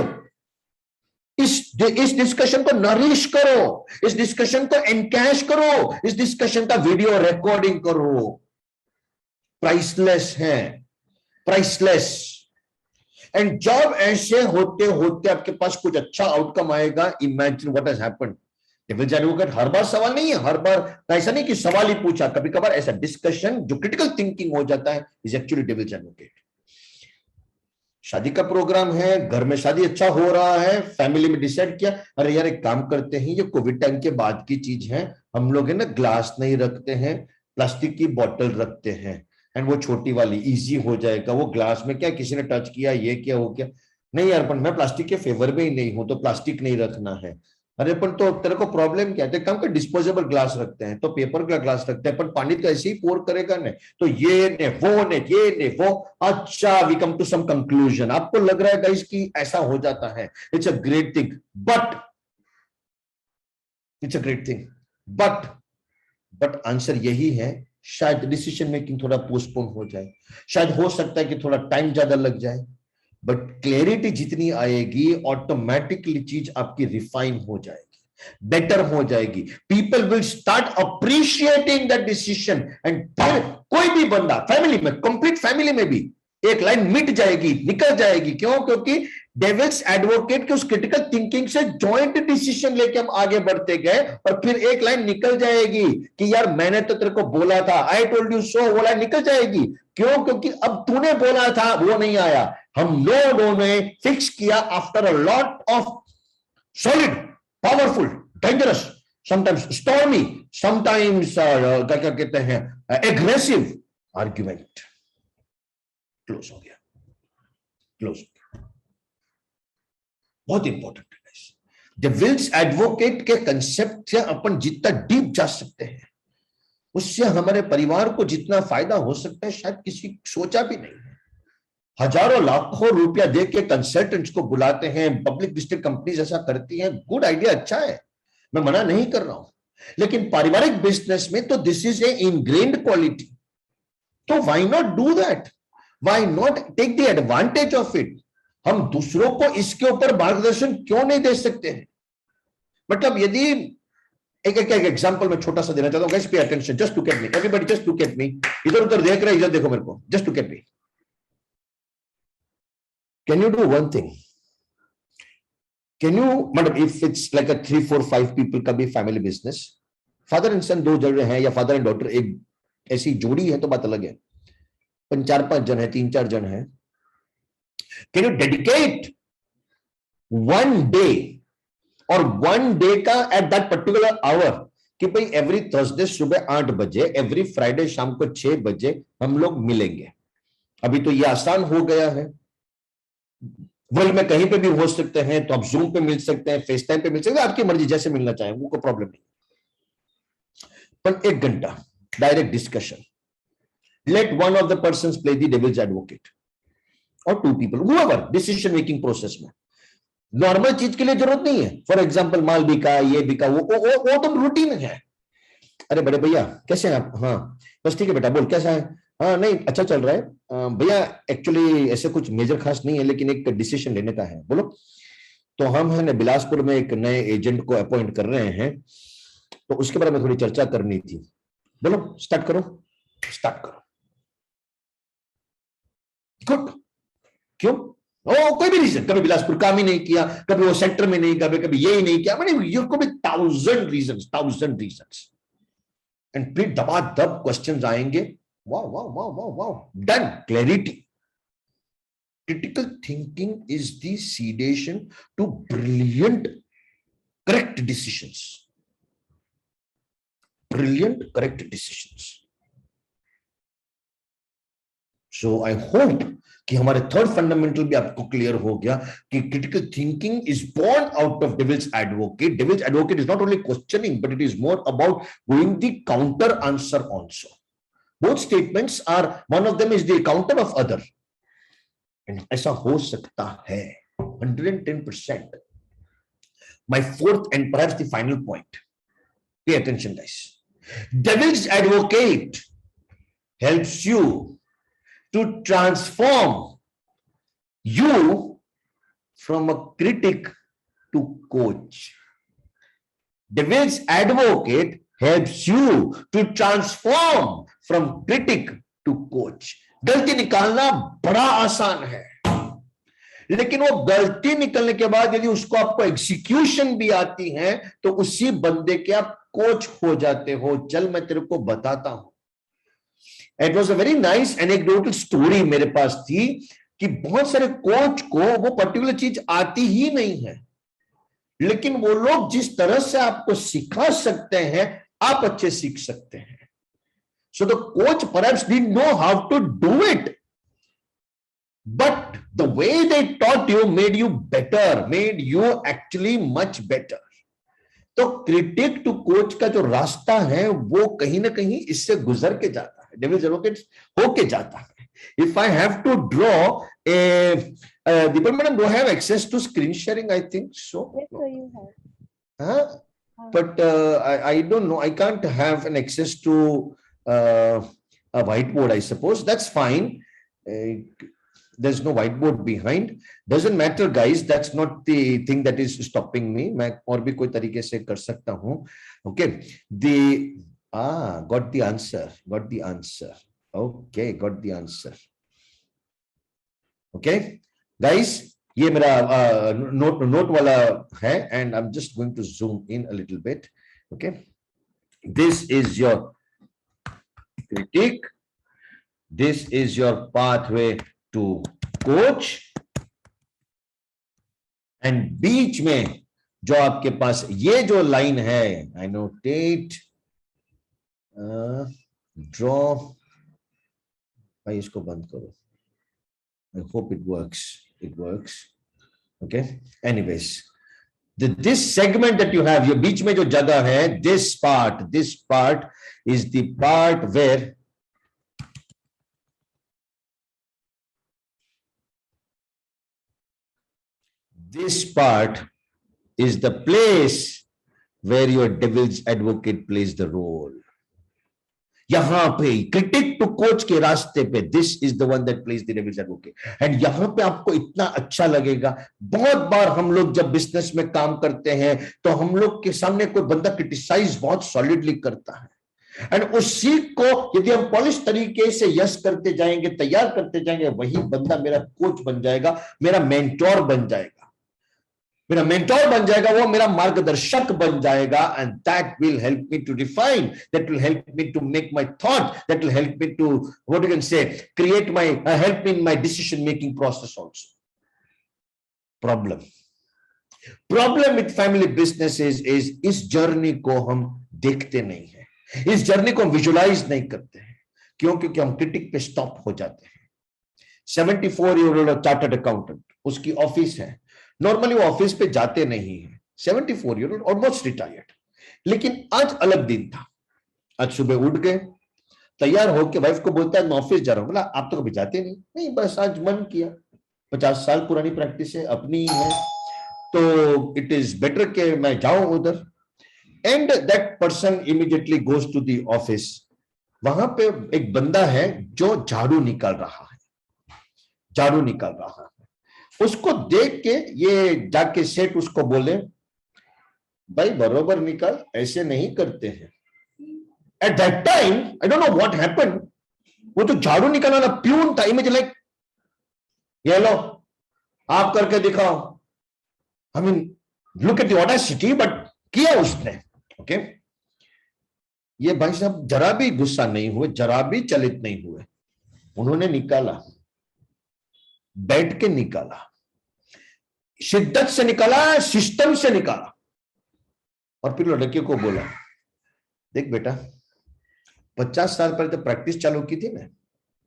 Speaker 2: इस डिस्कशन को नरिश करो, इस डिस्कशन को एनकैश करो, इस डिस्कशन का वीडियो रिकॉर्डिंग करो। प्राइसलेस है, प्राइसलेस। एंड जब ऐसे होते होते आपके पास कुछ अच्छा आउटकम आएगा, imagine what has happened. Devil's advocate हर बार सवाल नहीं है, हर बार ऐसा नहीं कि सवाल ही पूछा, कभी कभार ऐसा डिस्कशन जो क्रिटिकल थिंकिंग हो जाता है, इज एक्चुअली डेविल्स एडवोकेट। शादी का प्रोग्राम है, घर में शादी अच्छा हो रहा है, फैमिली में डिसाइड किया, अरे यार एक काम करते हैं, ये कोविड टाइम के बाद की चीज है, हम लोग है ना ग्लास नहीं रखते हैं, प्लास्टिक की बोतल रखते हैं, एंड वो छोटी वाली इजी हो जाएगा। वो ग्लास में क्या किसी ने टच किया, ये क्या हो गया, नहीं यार, पर मैं प्लास्टिक के फेवर में ही नहीं हूं, तो प्लास्टिक नहीं रखना है। अरे पर तो तेरे को प्रॉब्लम क्या है? काम का डिस्पोजेबल ग्लास रखते हैं, तो पेपर का ग्लास रखते हैं, पर पानी तो ऐसे ही पोर करेगा ना, तो ये ने वो ने ये ने वो। अच्छा, we come to some conclusion. आपको लग रहा है गाइस कि ऐसा हो जाता है, it's a great thing, but it's a great thing, but answer यही है, शायद डिसीजन मेकिंग थोड़ा पोस्टपोन हो जाए, शायद हो सकता है कि थोड़ा टाइम ज्यादा लग जाए, बट क्लैरिटी जितनी आएगी ऑटोमेटिकली चीज आपकी रिफाइन हो जाएगी, बेटर हो जाएगी। People will start appreciating that decision, and फिर कोई भी बंदा फैमिली में, कंप्लीट फैमिली में भी एक लाइन मिट जाएगी, निकल जाएगी। क्यों? क्योंकि डेविल्स एडवोकेट के उस क्रिटिकल थिंकिंग से जॉइंट डिसीजन लेके हम आगे बढ़ते गए, और फिर एक लाइन निकल जाएगी कि यार मैंने तो तेरे को बोला था, आई टोल्ड यू सो, वो लाइन निकल जाएगी। क्यों? क्योंकि अब तूने बोला था वो नहीं आया, हम लोगों ने फिक्स किया after a lot of solid, powerful, dangerous, sometimes stormy, sometimes क्या कहते हैं एग्रेसिव आर्ग्यूमेंट। क्लोज हो गया, क्लोज हो गया। बहुत इंपॉर्टेंट है। डेविल्स एडवोकेट के कंसेप्ट से अपन जितना डीप जा सकते हैं, उससे हमारे परिवार को जितना फायदा हो सकता है शायद किसी सोचा भी नहीं। हजारों लाखों रुपया दे के कंसल्टेंट्स को बुलाते हैं, पब्लिक लिस्टेड कंपनीज ऐसा करती हैं, गुड आइडिया, अच्छा है, मैं मना नहीं कर रहा हूं, लेकिन पारिवारिक बिजनेस में तो this is a ingrained quality, तो why not do that, why not take the advantage of it. हम दूसरों को इसके ऊपर मार्गदर्शन क्यों नहीं दे सकते हैं? मतलब यदि एक एग्जांपल मैं छोटा सा देना चाहता हूं, guys pay attention, just look at me, everybody just look at me, इधर उधर देख रहे, इधर देखो मेरे को, just look at me. Can you do one thing? Can you, मतलब if it's like a 3, 4, 5 people का भी फैमिली बिजनेस, फादर एंड सन 2 जन हैं या फादर एंड डॉटर एक ऐसी जोड़ी है तो बात अलग है, 4-5 जन है, 3-4 जन है, कैन यू डेडिकेट 1 day और 1 day का एट दैट पर्टिकुलर आवर कि भाई एवरी थर्सडे सुबह 8 बजे, एवरी फ्राइडे शाम को 6 बजे हम लोग मिलेंगे। अभी तो ये आसान हो गया है, वर्ल्ड में कहीं पे भी हो सकते हैं, तो आप जूम पे मिल सकते हैं, फेस टाइम पे मिल सकते हैं, आपकी मर्जी, जैसे मिलना चाहें वो कोई प्रॉब्लम नहीं। पर 1 घंटा direct discussion, let one of the persons play the devil's advocate और 2 people whoever decision making process में। नॉर्मल चीज के लिए जरूरत नहीं है, फॉर एग्जांपल माल बिका, ये बिका, वो तो रूटीन है। अरे बड़े भैया कैसे हैं आप? हाँ बस ठीक है बेटा, बोल कैसा है? हाँ नहीं अच्छा चल रहा है भैया, एक्चुअली ऐसे कुछ मेजर खास नहीं है, लेकिन एक डिसीजन लेने का है। बोलो। तो हम है ना बिलासपुर में एक नए एजेंट को अपॉइंट कर रहे हैं, तो उसके बारे में थोड़ी चर्चा करनी थी। बोलो, स्टार्ट करो, स्टार्ट करो। गुड। क्यों? ओ कोई भी रीजन, कभी बिलासपुर काम ही नहीं किया, कभी वो सेक्टर में नहीं, कभी ये ही नहीं किया, मैंने ये को भी 1000 रीजंस एंड फिर दबादब क्वेश्चंस आएंगे। वाह वाह वाह वाह वाह, done, clarity. Critical thinking is the sedation to brilliant, correct decisions. Brilliant, correct decisions. So I hope कि हमारे थर्ड फंडामेंटल भी आपको क्लियर हो गया कि critical thinking is born out of devil's advocate. Devil's advocate is not only questioning, but it is more about going the counter answer also. Both statements are, one of them is the counter of other. ऐसा हो सकता है 110%। My fourth and perhaps the final point. Pay attention, guys. Devil's advocate helps you to transform you from a critic to coach. Devil's advocate helps you to transform from critic to coach. गलती निकालना बड़ा आसान है, लेकिन वो गलती निकलने के बाद यदि उसको आपको एग्जीक्यूशन भी आती है तो उसी बंदे के आप कोच हो जाते हो। चल मैं तेरे को बताता हूं। It was a very nice anecdotal story मेरे पास थी कि बहुत सारे कोच को वो पर्टिकुलर चीज आती ही नहीं है, लेकिन वो लोग जिस तरह से आपको सिखा सकते हैं आप अच्छे सीख सकते हैं। So the coach perhaps didn't know how to do it, but the way they taught you made you better, made you actually much better. तो क्रिटिक टू कोच का जो रास्ता है वो कहीं ना कहीं इससे गुजर के जाता है, डेविल्स एडवोकेट होके जाता है। If I have to draw a Deepa madam, do I have access to screen sharing? I think so.
Speaker 1: Yes, sir, you have.
Speaker 2: Huh? But I don't know. I can't have an access to a whiteboard, I suppose. That's fine. There's no whiteboard behind. Doesn't matter, guys. That's not the thing that is stopping me. मैं और भी कोई तरीके से कर सकता हूँ. Okay. Got the answer. Got the answer. Okay, got the answer. Okay, guys. ये मेरा note वाला है, and I'm just going to zoom in a little bit. Okay. This is your critique. This is your pathway to coach, and बीच में जो आपके पास ये जो लाइन है, आई नोटेट, ड्रॉ, भाई इसको बंद करो, I hope it works, okay. Anyways, This segment that you have, ये बीच में जो जगह है, this part is the part where this part is the place where your devil's advocate plays the role. यहां पे क्रिटिक टू कोच के रास्ते पे, this is the one that plays the devil's advocate. And यहां पे आपको इतना अच्छा लगेगा. बहुत बार हम लोग जब बिजनेस में काम करते हैं तो हम लोग के सामने कोई बंदा क्रिटिसाइज बहुत सॉलिडली करता है, एंड उस सीख को यदि हम पॉलिश तरीके से यस करते जाएंगे, तैयार करते जाएंगे, वही बंदा मेरा कोच बन जाएगा, मेरा मेंटोर बन जाएगा. मेरा मेंटोर बन जाएगा, वो मेरा मार्गदर्शक बन जाएगा. And that will help me to define, that will help me to make my thought, that will help me to what you can say create my help me in my decision making process also. Problem with family business is इस जर्नी को हम देखते नहीं है, इस जर्नी को हम विजुअलाइज नहीं करते हैं. क्यों? क्योंकि हम क्रिटिक पे स्टॉप हो जाते हैं. 74-year-old चार्टर्ड अकाउंटेंट, उसकी ऑफिस है. नॉर्मली वो ऑफिस पे जाते नहीं है. 74-year-old, almost retired. लेकिन आज अलग दिन था. आज सुबह उठ गए, तैयार होके वाइफ को बोलता है मैं ऑफिस जा रहा हूं. बोला आप तो कभी जाते नहीं, बस आज मन किया. 50 साल पुरानी प्रैक्टिस है, अपनी ही है, तो इट इज बेटर कि मैं जाऊं उधर. And that person immediately goes to the office. वहां पे एक बंदा है जो झाड़ू निकाल रहा है. उसको देख के ये जाके सेठ उसको बोले भाई बरोबर निकाल, ऐसे नहीं करते हैं. At that time I don't know what happened, वो तो झाड़ू निकालने वाला प्यून था. इमेज लाइक ये लो आप करके दिखाओ. I mean look at the audacity, but किया उसने. ओके, ये भाई साहब जरा भी गुस्सा नहीं हुए, जरा भी चलित नहीं हुए. उन्होंने निकाला, बैठ के निकाला, शिद्दत से निकाला, सिस्टम से निकाला. और फिर लड़के को बोला देख बेटा, 50 साल पहले तो प्रैक्टिस चालू की थी ना,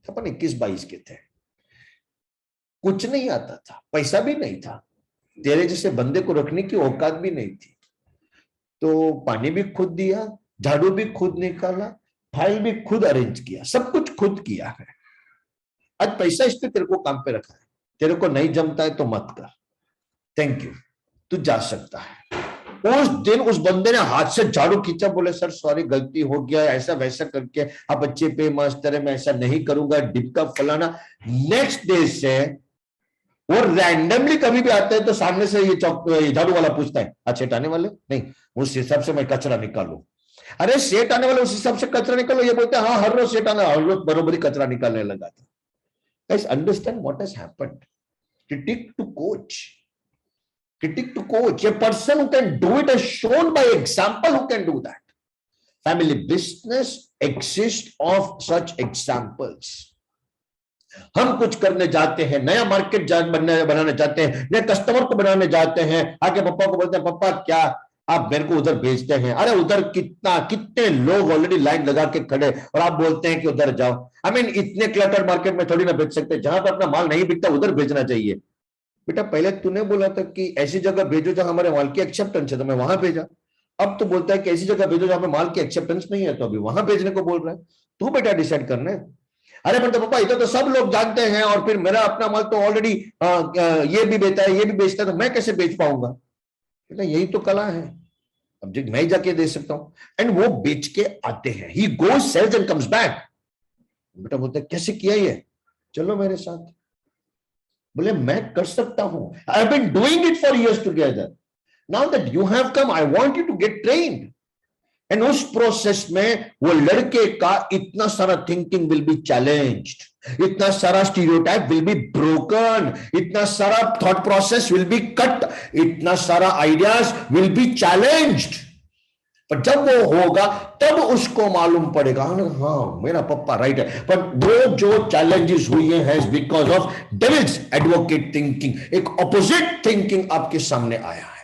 Speaker 2: अपन 21-22 के थे, कुछ नहीं आता था, पैसा भी नहीं था, तेरे जैसे बंदे को रखने की औकात भी नहीं थी, तो पानी भी खुद दिया, झाड़ू भी खुद निकाला, फाइल भी खुद अरेंज किया, सब कुछ खुद किया है. आज पैसा इसलिए तेरे को काम पे रखा है, तेरे को नहीं जमता है तो मत कर, थैंक यू, तू जा सकता है. उस दिन उस बंदे ने हाथ से झाड़ू खींचा, बोले सर सॉरी गलती हो गया, ऐसा वैसा करके, आप अच्छे पे मास्टर है, मैं ऐसा नहीं करूंगा, डिप का फलाना. नेक्स्ट डे से वो रैंडमली कभी भी आता है तो सामने से ये झाड़ू वाला पूछता है आज सेठ आने वाले नहीं, उस हिसाब से मैं कचरा निकालू. अरे सेठ आने वाले उस हिसाब से कचरा निकालो, ये बोलते हैं हाँ हर रोज सेठ आना, हर रोज बरोबरी कचरा निकालने लगा था. Guys understand what has happened. critic to coach, a person who can do it is shown by example who can do that. Family business exists of such examples. हम कुछ करने जाते हैं, नया मार्केट बनाने जाते हैं, नए कस्टमर को बनाने जाते हैं, आके पापा को बोलते हैं पापा क्या आप मेरे को उधर भेजते हैं. अरे उधर कितने लोग ऑलरेडी लाइन लगा के खड़े, और आप बोलते हैं कि उधर जाओ. आई मीन इतने क्लटर मार्केट में थोड़ी ना बेच सकते, जहां पर अपना माल नहीं बिकता उधर भेजना चाहिए. बेटा पहले तूने बोला था कि ऐसी जगह भेजो जहां हमारे माल की एक्सेप्टेंस है, तो मैं वहां भेजा. अब तो बोलता है कि ऐसी जगह भेजो जहां पे माल की एक्सेप्टेंस नहीं है, तो अभी वहां भेजने को बोल रहा है. तू बेटा डिसाइड करना है. अरे मतलब पापा इधर तो सब लोग जानते हैं, और फिर मेरा अपना माल तो ऑलरेडी ये भी बेचता है, ये भी बेचता है, तो मैं कैसे बेच पाऊंगा. बेटा यही तो कला है, अब जब मैं जाके दे सकता हूं. एंड वो बेच के आते हैं, he goes sales and comes back. बेटा बोलता है कैसे किया ये, चलो मेरे साथ. बोले मैं कर सकता हूं, I have been doing it for years together, now that you have come I want you to get trained. And उस प्रोसेस में वो लड़के का इतना सारा थिंकिंग विल बी चैलेंज्ड, इतना सारा स्टीरियोटाइप विल बी ब्रोकन, इतना सारा thought process will be cut, इतना सारा आइडियाज विल बी चैलेंज्ड. पर जब वो होगा तब उसको मालूम पड़ेगा हाँ मेरा पप्पा राइट है. पर वो जो चैलेंजेस हुई है because of devil's advocate thinking. एक ऑपोजिट थिंकिंग आपके सामने आया है,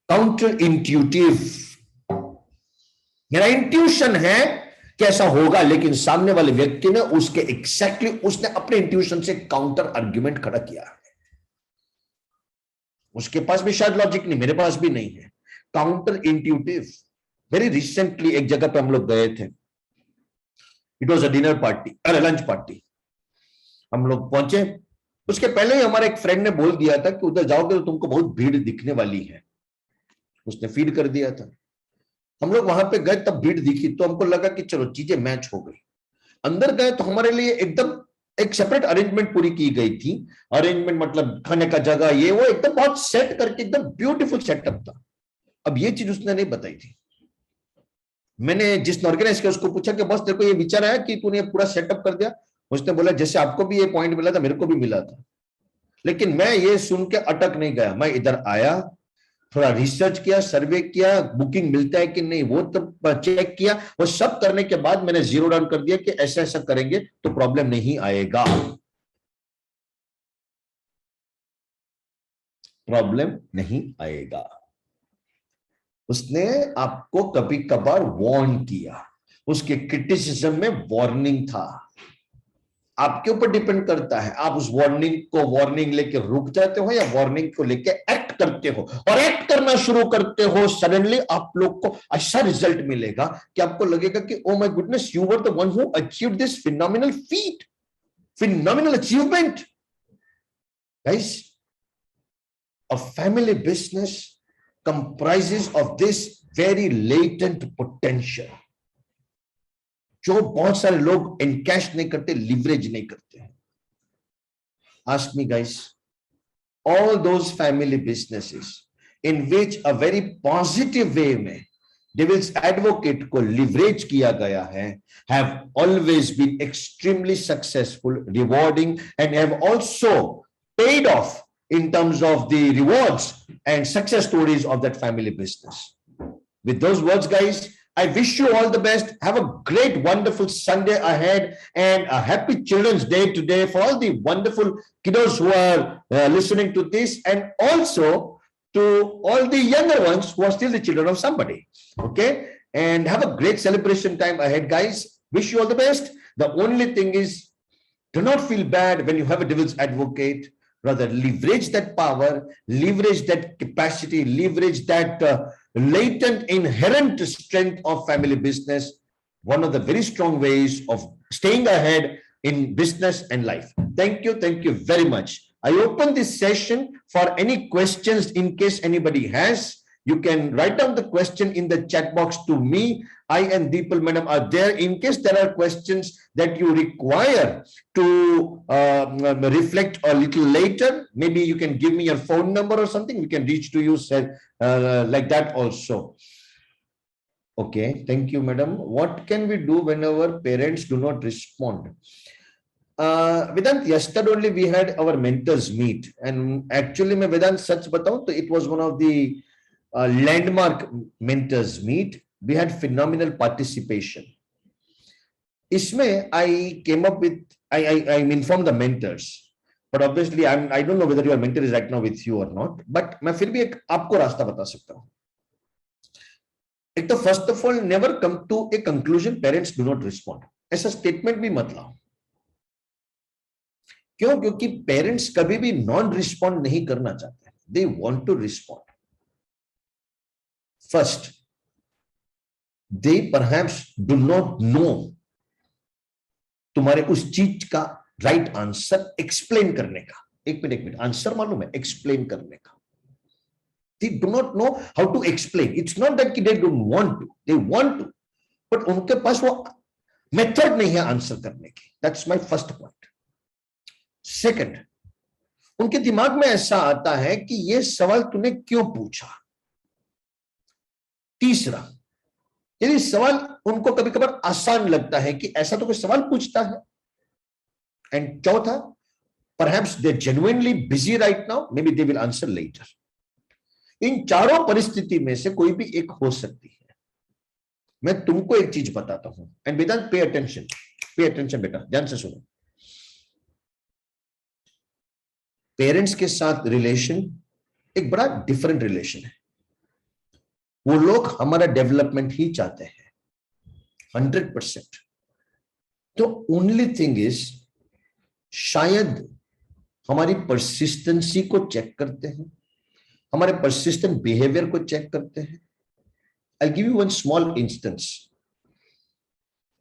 Speaker 2: काउंटर इंट्यूटिव. मेरा इंट्यूशन है कि ऐसा होगा, लेकिन सामने वाले व्यक्ति ने उसके एग्जैक्टली उसने अपने इंट्यूशन से काउंटर आर्ग्यूमेंट खड़ा किया है. उसके पास भी शायद लॉजिक नहीं, मेरे पास भी नहीं है, काउंटर इंट्यूटिव। वेरी रिसेंटली एक जगह पे हम लोग गए थे, it was a dinner party, अरे लंच पार्टी। हम लोग पहुंचे, उसके पहले ही हमारे एक फ्रेंड ने बोल दिया था कि उधर जाओगे तो तुमको बहुत भीड़ दिखने वाली है, उसने फीड कर दिया था। हम लोग वहां पे गए, तब भीड़ दिखी तो हमको लगा कि चलो चीजें मैच हो गई। अंदर गए तो हमारे लिए एकदम एक सेपरेट अरेंजमेंट पूरी की गई थी। अरेंजमेंट मतलब खाने का जगह, ये वो एकदम बहुत सेट करके एकदम ब्यूटीफुल सेटअप था। अब ये चीज उसने नहीं बताई थी। मैंने जिसने ऑर्गेनाइज किया उसको पूछा कि बॉस तेरे को ये विचार आया कि तूने पूरा सेटअप कर दिया? उसने बोला जैसे आपको भी ये पॉइंट मिला था मेरे को भी मिला था, लेकिन मैं ये सुन के अटक नहीं गया। मैं इधर आया, थोड़ा रिसर्च किया, सर्वे किया, बुकिंग मिलता है कि नहीं वो तब चेक किया। वो सब करने के बाद मैंने जीरो डाउन कर दिया कि ऐसा ऐसा करेंगे तो प्रॉब्लम नहीं आएगा, प्रॉब्लम नहीं आएगा। उसने आपको कभी कभार वार्न किया, उसके क्रिटिसिज्म में वार्निंग था। आपके ऊपर डिपेंड करता है, आप उस वार्निंग को वार्निंग लेके रुक जाते हो या वार्निंग को लेके एक्ट करते हो। और एक्ट करना शुरू करते हो, सडनली आप लोग को ऐसा रिजल्ट मिलेगा कि आपको लगेगा कि oh my goodness, you were the one who achieved this phenomenal feet, phenomenal achievement. Guys, a family business comprises of this very latent potential, जो बहुत सारे लोग एनकैश नहीं करते, लिवरेज नहीं करते हैं। Ask me guys, all those family businesses in which a very positive way में devil's advocate को leverage किया गया है have always been extremely successful, rewarding, and have also paid off in terms of the rewards and success stories of that family business. With those words, guys, I wish you all the best. Have a great, wonderful Sunday ahead and a happy Children's Day today for all the wonderful kiddos who are listening to this, and also to all the younger ones who are still the children of somebody. Okay? And have a great celebration time ahead, guys. Wish you all the best. The only thing is, do not feel bad when you have a devil's advocate. Rather, leverage that power, leverage that capacity, leverage that latent inherent strength of family business. One of the very strong ways of staying ahead in business and life. Thank you very much. I open this session for any questions in case anybody has. You can write down the question in the chat box to me. I and Deepal madam are there. In case there are questions that you require to reflect a little later, maybe you can give me your phone number or something. We can reach to you like that also. Okay, thank you, madam. What can we do whenever parents do not respond? Vedant, yesterday only we had our mentors meet, and actually, मैं Vedant सच बताऊं तो it was one of the landmark mentors meet. We had phenomenal participation. Isme, I came up with, I informed the mentors, but obviously I don't know whether your mentor is right now with you or not, but मैं फिर भी एक आपको रास्ता बता सकता हूँ. एक तो first of all, never come to a conclusion parents do not respond. ऐसा statement भी मत लाओ. क्यों? क्योंकि पेरेंट्स कभी भी नॉन रिस्पॉन्ड नहीं करना चाहते, they want to respond. First, they perhaps do not know तुम्हारे उस चीज का राइट आंसर एक्सप्लेन करने का. एक मिनट, आंसर मालूम है, एक्सप्लेन करने का. They do not know how to explain. It's not that कि they don't want to, they want to, but उनके पास वो मेथड नहीं है आंसर करने की. That's my first point. Second, उनके दिमाग में ऐसा आता है कि ये सवाल तूने क्यों पूछा. तीसरा, यदि सवाल उनको कभी कभार आसान लगता है कि ऐसा तो कोई सवाल पूछता है. एंड चौथा, perhaps they genuinely busy right now, maybe they will answer later. इन चारों परिस्थिति में से कोई भी एक हो सकती है. मैं तुमको एक चीज बताता हूं, एंड वेदांत पे अटेंशन बेटा, ध्यान से सुनो. पेरेंट्स के साथ रिलेशन एक बड़ा डिफरेंट रिलेशन है. वो लोग हमारा डेवलपमेंट ही चाहते हैं 100%. तो ओनली थिंग इज, शायद हमारी परसिस्टेंसी को चेक करते हैं, हमारे परसिस्टेंट बिहेवियर को चेक करते हैं। I give you one small instance.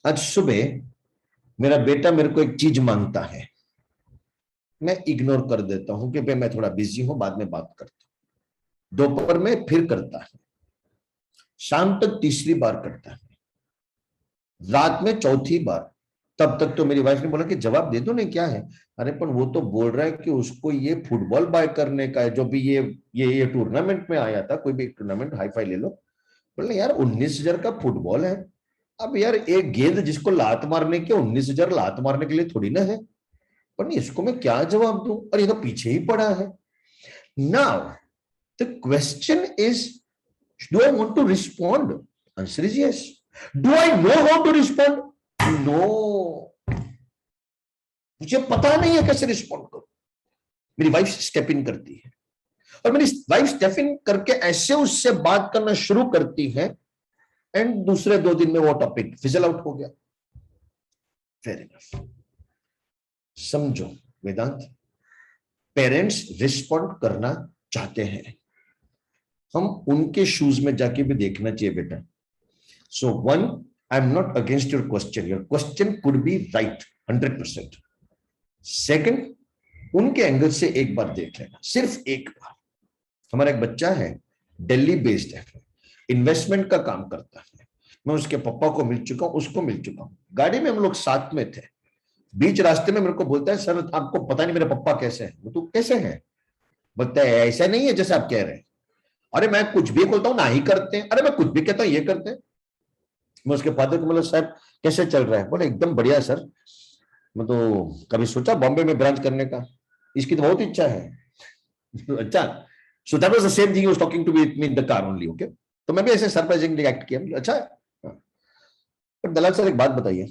Speaker 2: आज सुबह मेरा बेटा मेरे को एक चीज मांगता है, मैं इग्नोर कर देता हूं कि भाई मैं थोड़ा बिजी हूं, बाद में बात करता हूं। दोपहर में फिर करता है, शाम तक तीसरी बार करता है, रात में चौथी बार। तब तक तो मेरी वाइफ ने बोला कि जवाब दे दो, नहीं क्या है। अरे पर वो तो बोल रहा है कि उसको ये फुटबॉल बाय करने का है, जो भी ये टूर्नामेंट में आया था, कोई भी टूर्नामेंट हाई फाई ले लो। बोले यार 19,000 का फुटबॉल है। अब यार एक गेंद जिसको लात मारने के 19,000 लात मारने के लिए थोड़ी ना है। पर नहीं, इसको मैं क्या जवाब दूं, और ये तो पीछे ही पड़ा है। Now the question is, do I want to respond? Answer is yes. Do I know how to respond? No, मुझे पता नहीं है कैसे रिस्पॉन्ड करूं। मेरी वाइफ स्टेप इन करती है, और मेरी वाइफ स्टेप इन करके ऐसे उससे बात करना शुरू करती है, एंड दूसरे 2 दिन में वो टॉपिक फिजल आउट हो गया। Fair enough. समझो वेदांत, पेरेंट्स रिस्पॉन्ड करना चाहते हैं, हम उनके शूज में जाके भी देखना चाहिए बेटा। So one, I am not against your question could be right 100%। Second, उनके एंगल से एक बार देख लेना, सिर्फ एक बार। हमारा एक बच्चा है, दिल्ली बेस्ड है, इन्वेस्टमेंट का काम करता है। मैं उसके पापा को मिल चुका हूं, उसको मिल चुका हूं, गाड़ी में हम लोग साथ में थे। बीच रास्ते में मेरे को बोलता है, सर आपको पता नहीं मेरे पापा कैसे हैं। वो तो कैसे हैं? बोलता है ऐसा नहीं है जैसे आप कह रहे हैं। अरे मैं कुछ भी बोलता हूं ना ही करते हैं, अरे मैं कुछ भी कहता हूं ये करते हैं। मैं उसके फादर को बोला, साहब कैसे चल रहा है? बोले एकदम बढ़िया सर, मैं तो कभी सोचा बॉम्बे में ब्रांच करने का, इसकी तो बहुत इच्छा है। अच्छा, so that was the same thing he was talking to me in the car only. Okay, तो मैं भी ऐसे सरप्राइजिंगली एक्ट किया, अच्छा है। पर दलाल सर एक बात बताइए,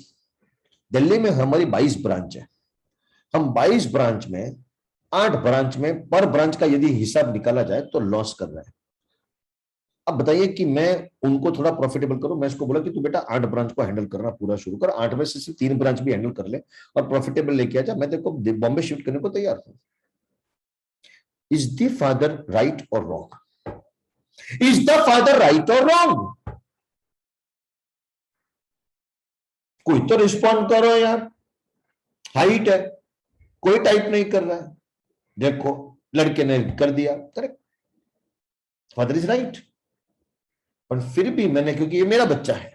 Speaker 2: दिल्ली में हमारी 22 ब्रांच है, हम 22 ब्रांच में 8 ब्रांच में पर ब्रांच का यदि हिसाब निकाला जाए तो लॉस कर रहे हैं। अब बताइए कि मैं उनको थोड़ा प्रॉफिटेबल करूं। मैं इसको बोला कि तू बेटा 8 ब्रांच को हैंडल करना पूरा शुरू कर, 8 में से सिर्फ 3 ब्रांच भी हैंडल कर ले और प्रॉफिटेबल लेके आ जा, मैं देखो बॉम्बे शिफ्ट करने को तैयार हूं। इज द फादर राइट और wrong? Is the father right और रॉन्ग? कोई तो रिस्पॉन्ड करो यार। हाइट है, कोई टाइप नहीं कर रहा है। देखो लड़के ने कर दिया, करेक्ट, फादर इज राइट। पर फिर भी मैंने, क्योंकि ये मेरा बच्चा है,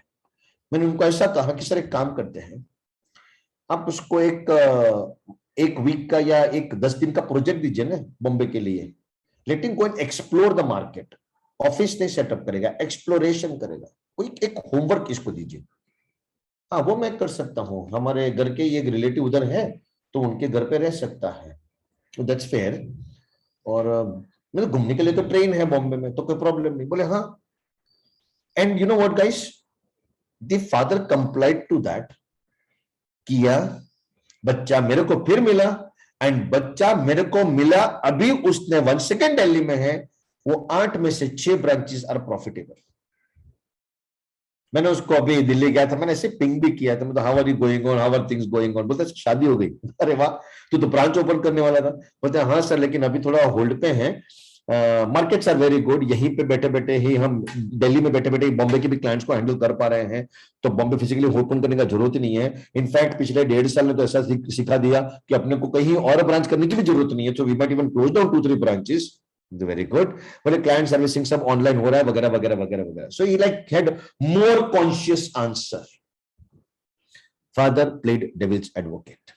Speaker 2: मैंने उनको ऐसा कहा कि सर एक काम करते हैं, आप उसको एक वीक का या एक 10 दिन का प्रोजेक्ट दीजिए ना बॉम्बे के लिए। Let him go and explore the market. Office नहीं सेटअप करेगा, एक्सप्लोरेशन करेगा। कोई एक होमवर्क इसको दीजिए। हाँ वो मैं कर सकता हूँ, हमारे घर के एक रिलेटिव उधर है तो उनके घर पे रह सकता है, तो दैट्स फेयर। और मतलब घूमने के लिए तो ट्रेन है बॉम्बे में, तो कोई प्रॉब्लम नहीं। बोले हाँ, and you know what guys, the father complied to that. किया, बच्चा मेरे को फिर मिला, एंड बच्चा मेरे को मिला अभी उसने 1 सेकेंड दिल्ली में है, वो 8 में से 6 ब्रांचेस आर प्रॉफिटेबल। मैंने उसको अभी दिल्ली गया था, मैंने ऐसे पिंग भी किया था, मतलब how are you going on, how are things going on. बोलते शादी हो गई। अरे वाह, तू तो ब्रांच ओपन करने वाला था। बोलते हाँ सर, लेकिन अभी थोड़ा होल्ड पे है, मार्केट्स आर वेरी गुड, यहीं पे बैठे बैठे ही हम दिल्ली में बैठे बैठे बॉम्बे के भी क्लाइंट्स को हैंडल कर पा रहे हैं, तो बॉम्बे फिजिकली ओपन करने का जरूरत ही नहीं है। इनफैक्ट पिछले 1.5 साल में तो ऐसा सिखा दिया कि अपने को कहीं और ब्रांच करने की भी जरूरत नहीं है, so we might even close down 2-3 branches. Very good. बोले क्लाइंट सर्विसिंग सब ऑनलाइन हो रहा है वगैरह वगैरह वगैरह वगैरह। So he like had more conscious answer. Father played devil's advocate.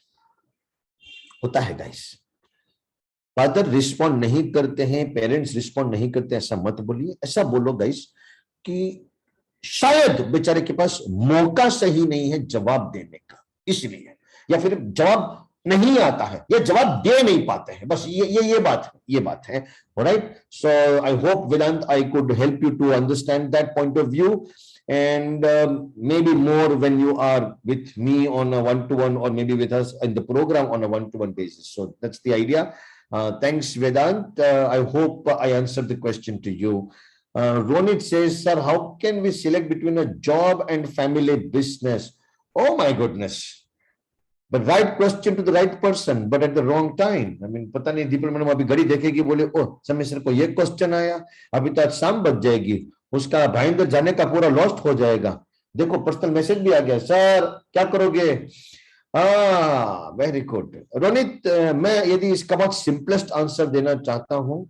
Speaker 2: होता है गाइस, फादर रिस्पॉन्ड नहीं करते हैं, पेरेंट्स रिस्पॉन्ड नहीं करते, ऐसा मत बोलिए। ऐसा बोलो गाइस कि शायद बेचारे के पास मौका सही नहीं है जवाब देने का, इसलिए, या फिर जवाब नहीं आता है या जवाब दे नहीं पाते हैं, बस ये बात है। Alright, so I hope Vedant I could help you to understand that point of view, and maybe more when you are with me on a one-to-one, or maybe with us in the program on a one-to-one basis. So that's the idea. Thanks Vedant. I hope I answered the question to you. Ronit says, sir, how can we select between a job and family business? Oh my goodness. but right question to the right person but at the wrong time. I mean, पता नहीं the people madam अभी घड़ी देखेगी, बोले ओ समय sir को ये question आया, अभी तो आज शाम बच जाएगी, उसका भाईंदर जाने का पूरा लॉस्ट हो जाएगा। देखो पर्सनल मैसेज भी आ गया, सर क्या करोगे? Very good Ronit. मैं यदि इसका बहुत सिंपलेस्ट आंसर देना चाहता हूं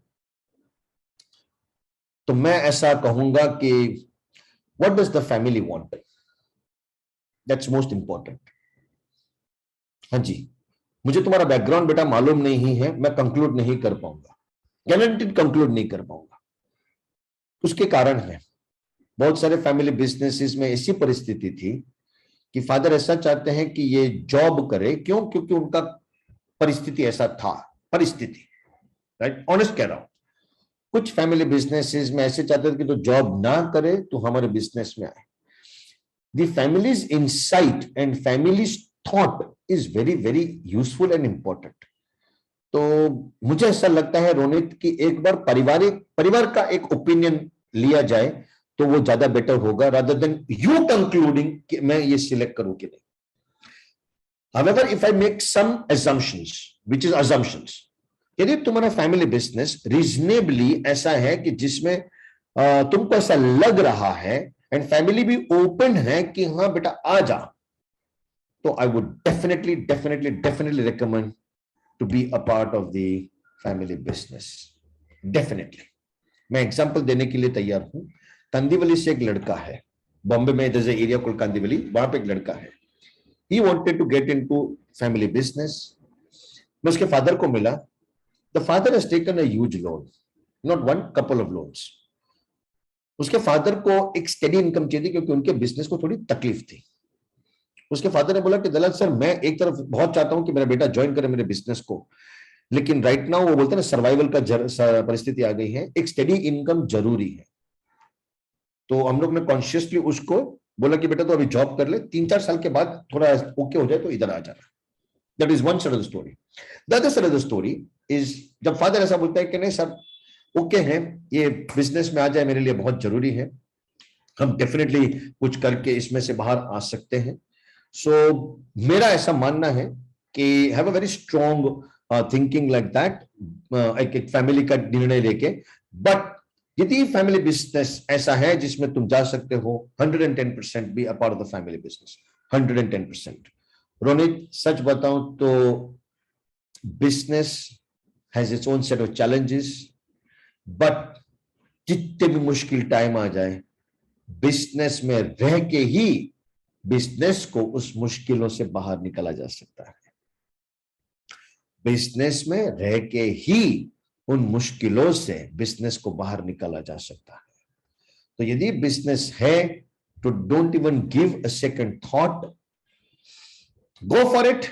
Speaker 2: तो मैं ऐसा कहूंगा कि what does the family want, that's most important. हाँ जी, मुझे तुम्हारा बैकग्राउंड बेटा मालूम नहीं है, मैं कंक्लूड नहीं कर पाऊंगा, गारंटीड कंक्लूड नहीं कर पाऊंगा। उसके कारण है बहुत सारे फैमिली बिजनेसेस में ऐसी परिस्थिति थी कि फादर ऐसा चाहते हैं कि ये जॉब करे, क्यों? क्योंकि उनका परिस्थिति ऐसा था, परिस्थिति, राइट, ऑनेस्ट कह रहा हूं। कुछ फैमिली बिजनेसेस में ऐसे चाहते थे कि तो जॉब ना करे तो हमारे बिजनेस में आए। The families insight and families thought is very very useful and important. तो मुझे ऐसा लगता है रोनित कि एक बार परिवार का एक ओपिनियन लिया जाए तो वो ज्यादा बेटर होगा, रादर देन यू कंक्लूडिंग कि मैं ये सिलेक्ट करूं कि नहीं। However, if I make some assumptions, which is assumptions, यदि तुम्हारा फैमिली बिजनेस रीजनेबली ऐसा है कि जिसमें तुमको ऐसा लग रहा है एंड फैमिली भी ओपन है कि हाँ बेटा आ जा, तो I would definitely recommend to be a part of the family business, definitely. मैं एग्जांपल देने के लिए तैयार हूं। कांदीवली से एक लड़का है, बॉम्बे में there's an area called Kandivali, वहां पे एक लड़का है। He wanted to get into family business. मैं उसके फादर को मिला। The father has taken a huge loan, not one, couple of loans. उसके फादर को एक स्टेडी इनकम चाहिए थी क्योंकि उनके बिजनेस को थोड़ी तकलीफ थी। उसके फादर ने बोला कि दलाल सर, मैं एक तरफ बहुत चाहता हूं कि मेरा बेटा ज्वाइन करे मेरे बिजनेस को, लेकिन राइट नाउ वो बोलते हैं ना सर्वाइवल का परिस्थिति आ गई है, एक स्टेडी इनकम जरूरी है। तो हम लोग ने कॉन्शियसली उसको बोला कि बेटा तो अभी जॉब कर ले, 3-4 साल के बाद थोड़ा ओके हो जाए तो इधर आ जाना। That is one side of the story. The other side of the story is जब फादर ऐसा बोलता है कि नहीं सर ओके है, ये बिजनेस में आ जाए मेरे लिए बहुत जरूरी है, हम डेफिनेटली कुछ करके इसमें से बाहर आ सकते हैं। सो मेरा ऐसा मानना है कि have a very strong thinking like that, एक फैमिली का निर्णय लेके। बट यदि फैमिली बिजनेस ऐसा है जिसमें तुम जा सकते हो, 110% be a part of the family business, 110%। Ronit सच बताऊं तो business has its own set of challenges, but जितने भी मुश्किल टाइम आ जाए, बिजनेस में रह के ही बिजनेस को उस मुश्किलों से बाहर निकाला जा सकता है। बिजनेस में रह के ही उन मुश्किलों से बिजनेस को बाहर निकाला जा सकता है। तो यदि बिजनेस है तो don't even give a second thought, go for it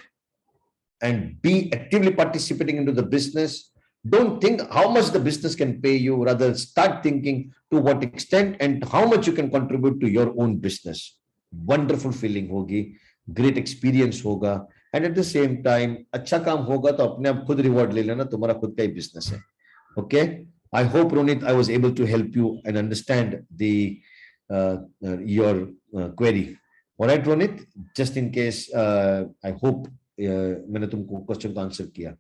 Speaker 2: and B actively participating into the business. Don't think how much the business can pay you, rather start thinking to what extent and how much you can contribute to your own business. Wonderful feeling होगी, great experience होगा, and at the same time अच्छा काम होगा तो अपने आप खुद reward ले लेना, तुम्हारा खुद का ही बिजनेस है। Okay, I hope Ronit I was able to help you and understand the your query. All right Ronit, just in case I hope मैंने तुमको क्वेश्चन का आंसर किया।